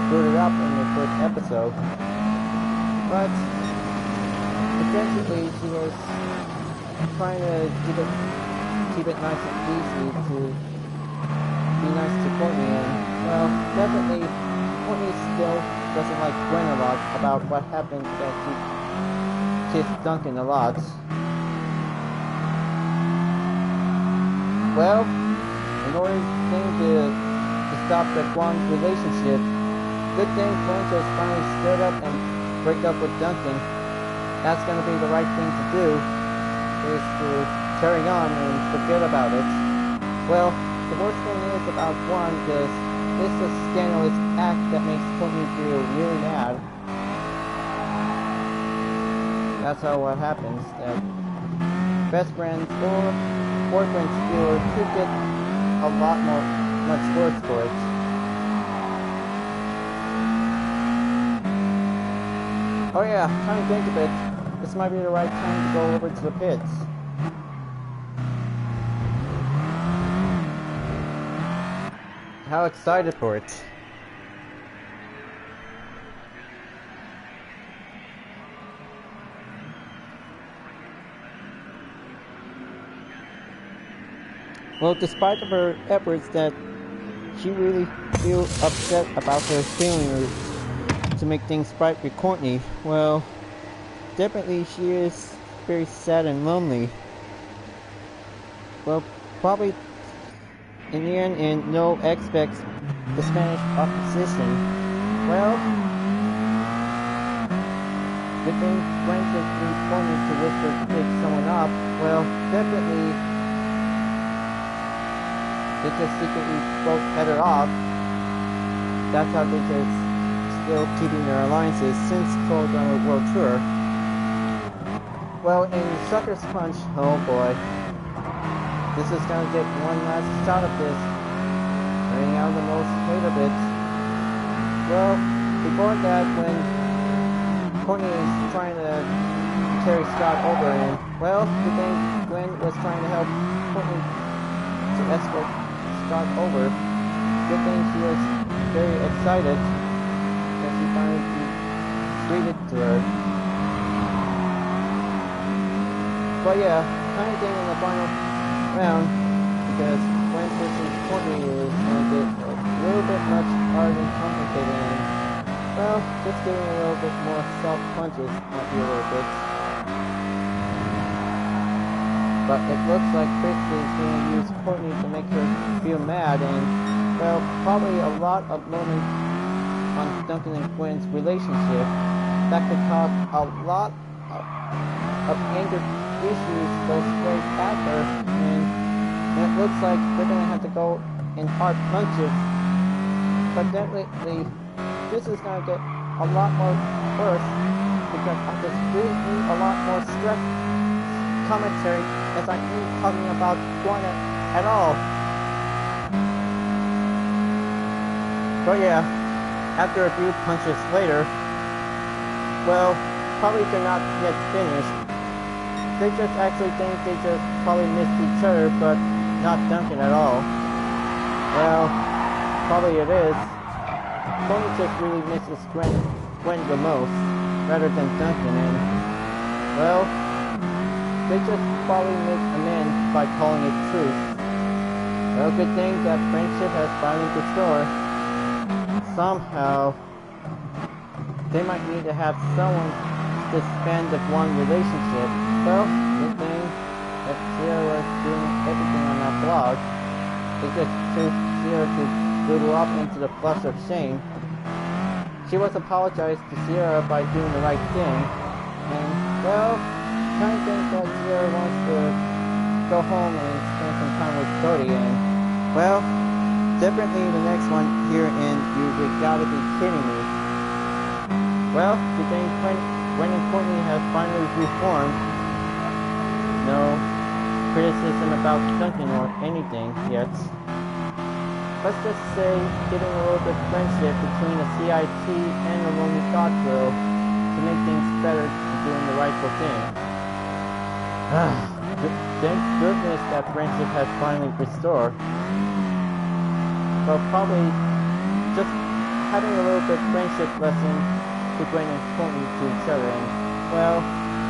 booted up in the first episode. But essentially she was trying to keep it nice and easy to be nice to Courtney, and, well, definitely Courtney still doesn't like Gwen a lot about what happened, that she kissed Duncan a lot. Well, in order to stop the Gwen relationship, good thing Gwen just finally stood up and break up with Duncan. That's going to be the right thing to do, is to carry on and forget about it. Well, the worst thing is about Gwen is it's a scandalous act that makes Courtney feel really mad. That's how what happens, that best friends or boyfriends feel could get a lot much worse for it. Oh yeah, come to think of it, this might be the right time to go over to the pits. How excited for it. Well, despite of her efforts that she really feels upset about her failure to make things right with Courtney, well, definitely she is very sad and lonely. Well, probably in the end, and no expects the Spanish opposition. Well, good thing Gwen just needs Courtney to whisper to pick someone up. Well, definitely they just secretly both head her off. That's how they just still keeping their alliances since Toll Drama World Tour. Well, in Sucker's Punch, oh boy. this is gonna get one last shot of this, bringing out the most hate of it. Well, before that, when Courtney is trying to carry Scott over, and well, the thing Gwen was trying to help Courtney to escort Scott over. Good thing she was very excited that she finally treated to her. But yeah, kind of thing in the final round, because Gwen versus Courtney is going to get a little bit much harder and complicated, and well, just giving a little bit more soft punches might be a little bit. But it looks like Chris is going to use Courtney to make her feel mad, and well, probably a lot of moments on Duncan and Gwen's relationship that could cause a lot of anger issues go straight at her, and it looks like they're going to have to go in hard punches. But definitely, this is going to get a lot more worse, because I just really need a lot more stress commentary as I ain't talking about Gwen at all. But yeah, after a few punches later, well, probably they're not yet finished. They just actually think they just probably missed each other, but not Duncan at all. Well, probably it is. Tony just really misses Gwen the most, rather than Duncan, and well, they just probably make amends by calling it truth. Well, good thing that friendship has finally restored. Somehow, they might need to have someone to spend the one relationship. Well, good thing that Sierra was doing everything on that blog. They just chose Sierra to doodle off into the flush of shame. She was apologized to Sierra by doing the right thing, and well, kind of think that Sierra wants to go home and spend some time with Cody, and well, definitely the next one here in You Gotta Be Kidding Me. Well, the thing Gwen and Courtney have finally reformed. No criticism about Duncan or anything yet. Let's just say getting a little bit of friendship between a CIT and a lonely thought girl to make things better to doing the rightful thing. Thank goodness that friendship has finally restored. Well, probably just having a little bit of friendship lesson to Gwen and Courtney to each other, and well,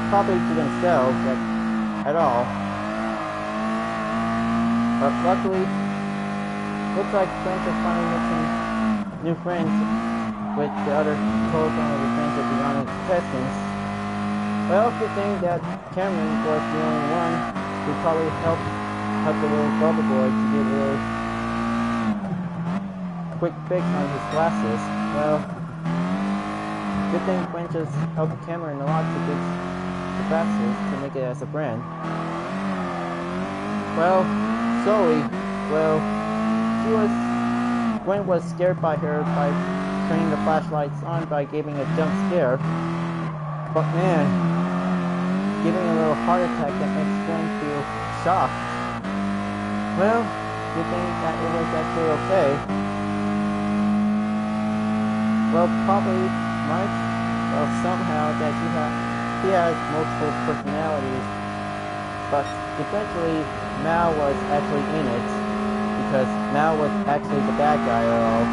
probably to themselves at all. But luckily, looks like friends are finally making new friends with the other program of the friends of Beyond Contestants. Well, good thing that Cameron was the only one who probably helped the little bubble boy to get a little quick fix on his glasses. Well, good thing Gwen just helped Cameron a lot to fix the glasses to make it as a brand. Well, Zoe, well, Gwen was scared by her by turning the flashlights on by giving a jump scare. But man, giving a little heart attack that makes Gwen feel shocked. Well, good thing that it was actually okay. Well, probably Mike, well, somehow that he has multiple personalities, but eventually Mal was actually in it, because Mal was actually the bad guy at all.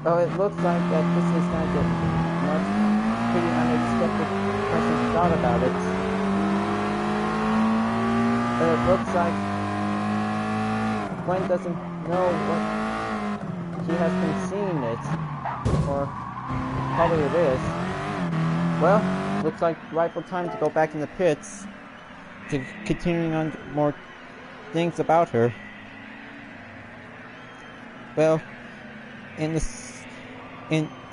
Oh, it looks like that this is going to get much pretty unexpected questions thought about it. But it looks like Gwen doesn't know what she has been seeing it, or probably it is. Well, looks like rightful time to go back in the pits to continuing on more things about her. Well, in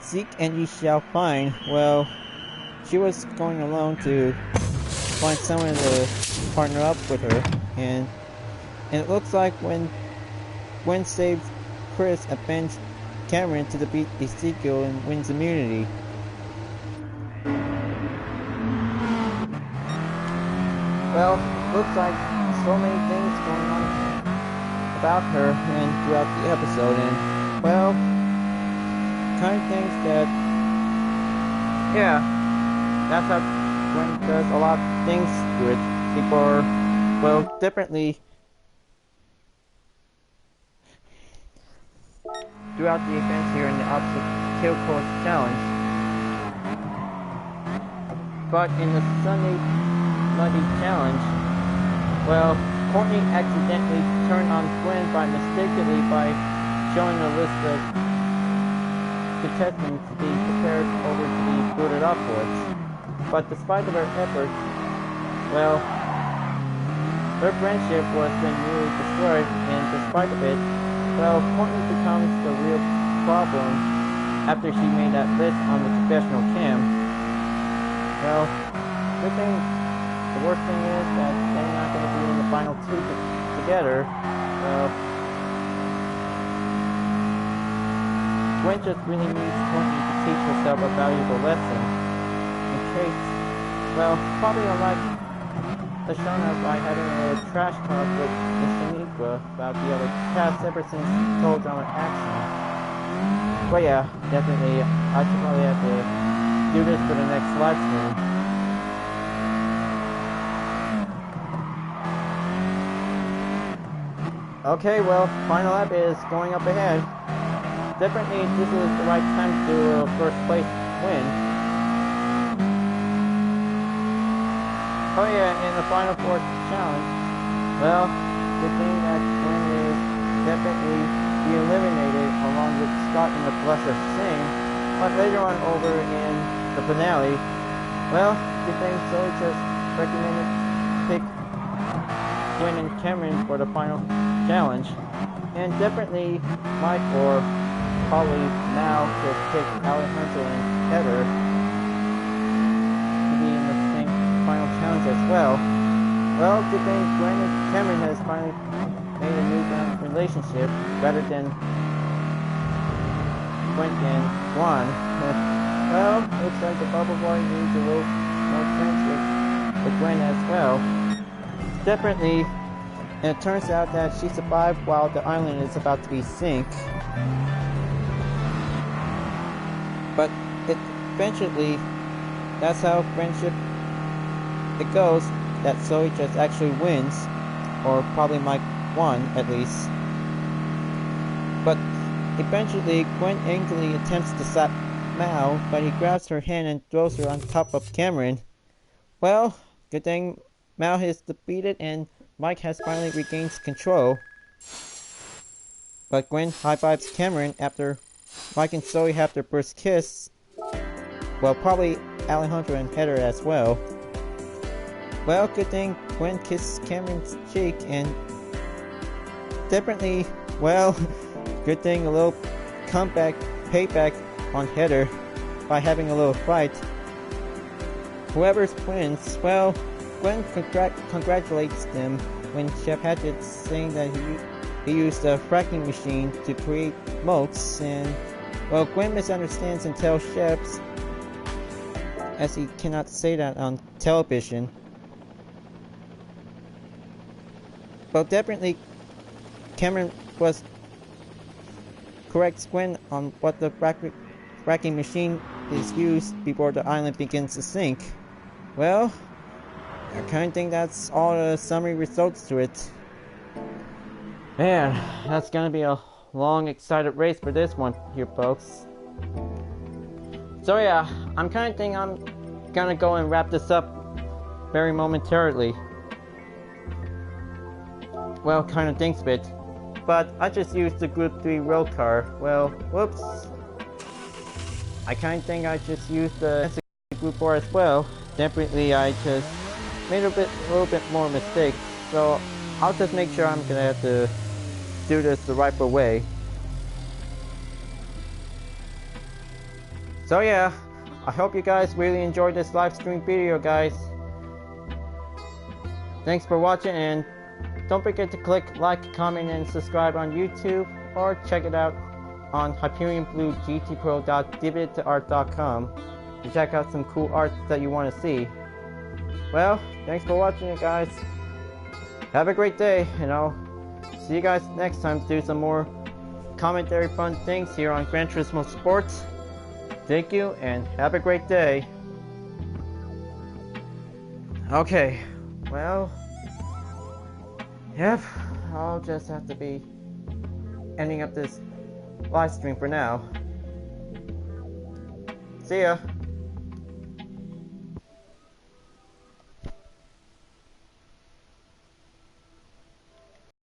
Seek and You Shall Find, well, she was going alone to find someone to partner up with her, and it looks like when Gwen saves Chris and bends Cameron to defeat Ezekiel and wins immunity. well, looks like so many things going on about her and throughout the episode, and well, kind of things that, yeah, that's how Gwen does a lot of things to it. People are, well, differently throughout the events here in the Obstacle Course Challenge. But in the Sunday Muddy Challenge, well, Courtney accidentally turned on Gwen mistakenly by showing a list of contestants to be prepared over to be booted upwards. But despite of her efforts, well, her friendship was then nearly destroyed, and despite of it, well, Courtney becomes the real problem after she made that list on the confessional cam. Well, good thing, the worst thing is that they're not going to be in the final two together. Well, Gwen just really needs Courtney to teach herself a valuable lesson. In case, well, probably unlike Lashana by having a trash talk with Shaniqua about the other cast ever since Total Drama Action. But yeah, definitely, I should probably have to do this for the next live stream. Okay, well, final lap is going up ahead. Definitely, this is the right time to do a first place win. Oh yeah, in the final fourth challenge, well, good thing that Gwen is definitely be eliminated along with Scott and the Blesser Singh. But later on over in the finale, well, good thing Zoe just recommended pick Gwen and Cameron for the final challenge. And definitely Mike or probably now could pick Alejandro and Heather to be in the same final challenge as well. Well, good thing Gwen and Cameron has finally made a newfound relationship rather than Gwen and Juan. Well, looks like the Bubble Boy needs a little more friendship with Gwen as well. Definitely, and it turns out that she survived while the island is about to be sink. But eventually, that's how friendship it goes, that Zoe just actually wins, or probably Mike won at least. But eventually, Gwen angrily attempts to slap Mao, but he grabs her hand and throws her on top of Cameron. Well, good thing Mao is defeated and Mike has finally regained control. But Gwen high-fives Cameron after Mike and Zoe have their first kiss. Well, probably Alejandro and Heather as well. Well, good thing Gwen kisses Cameron's cheek, and definitely, well, good thing a little comeback, payback on Heather by having a little fight. Whoever wins, well, Gwen congratulates them when Chef Hatchet's saying that he used a fracking machine to create moats, and well, Gwen misunderstands and tells Chefs, as he cannot say that on television. Well, definitely Cameron was corrects Gwen on what the fracking machine is used before the island begins to sink. Well, I kind of think that's all the summary results to it. Man, that's gonna be a long, excited race for this one here, folks. So yeah, I'm kind of thinking I'm gonna go and wrap this up very momentarily. Well, kind of thinks of it. But I just used the Group 3 road car. Well, whoops. I kind of think I just used the Group 4 as well. Definitely I just made a little bit more mistakes. So I'll just make sure I'm gonna have to do this the right way. So yeah, I hope you guys really enjoyed this live stream video, guys. Thanks for watching, and don't forget to click like, comment, and subscribe on YouTube, or check it out on Hyperion-Blue-GT Pro.deviantart.com to check out some cool art that you want to see. well, thanks for watching it, guys. Have a great day, and I'll see you guys next time to do some more commentary fun things here on Gran Turismo Sport. Thank you, and have a great day. Okay, well, yep, I'll just have to be ending up this live stream for now. See ya.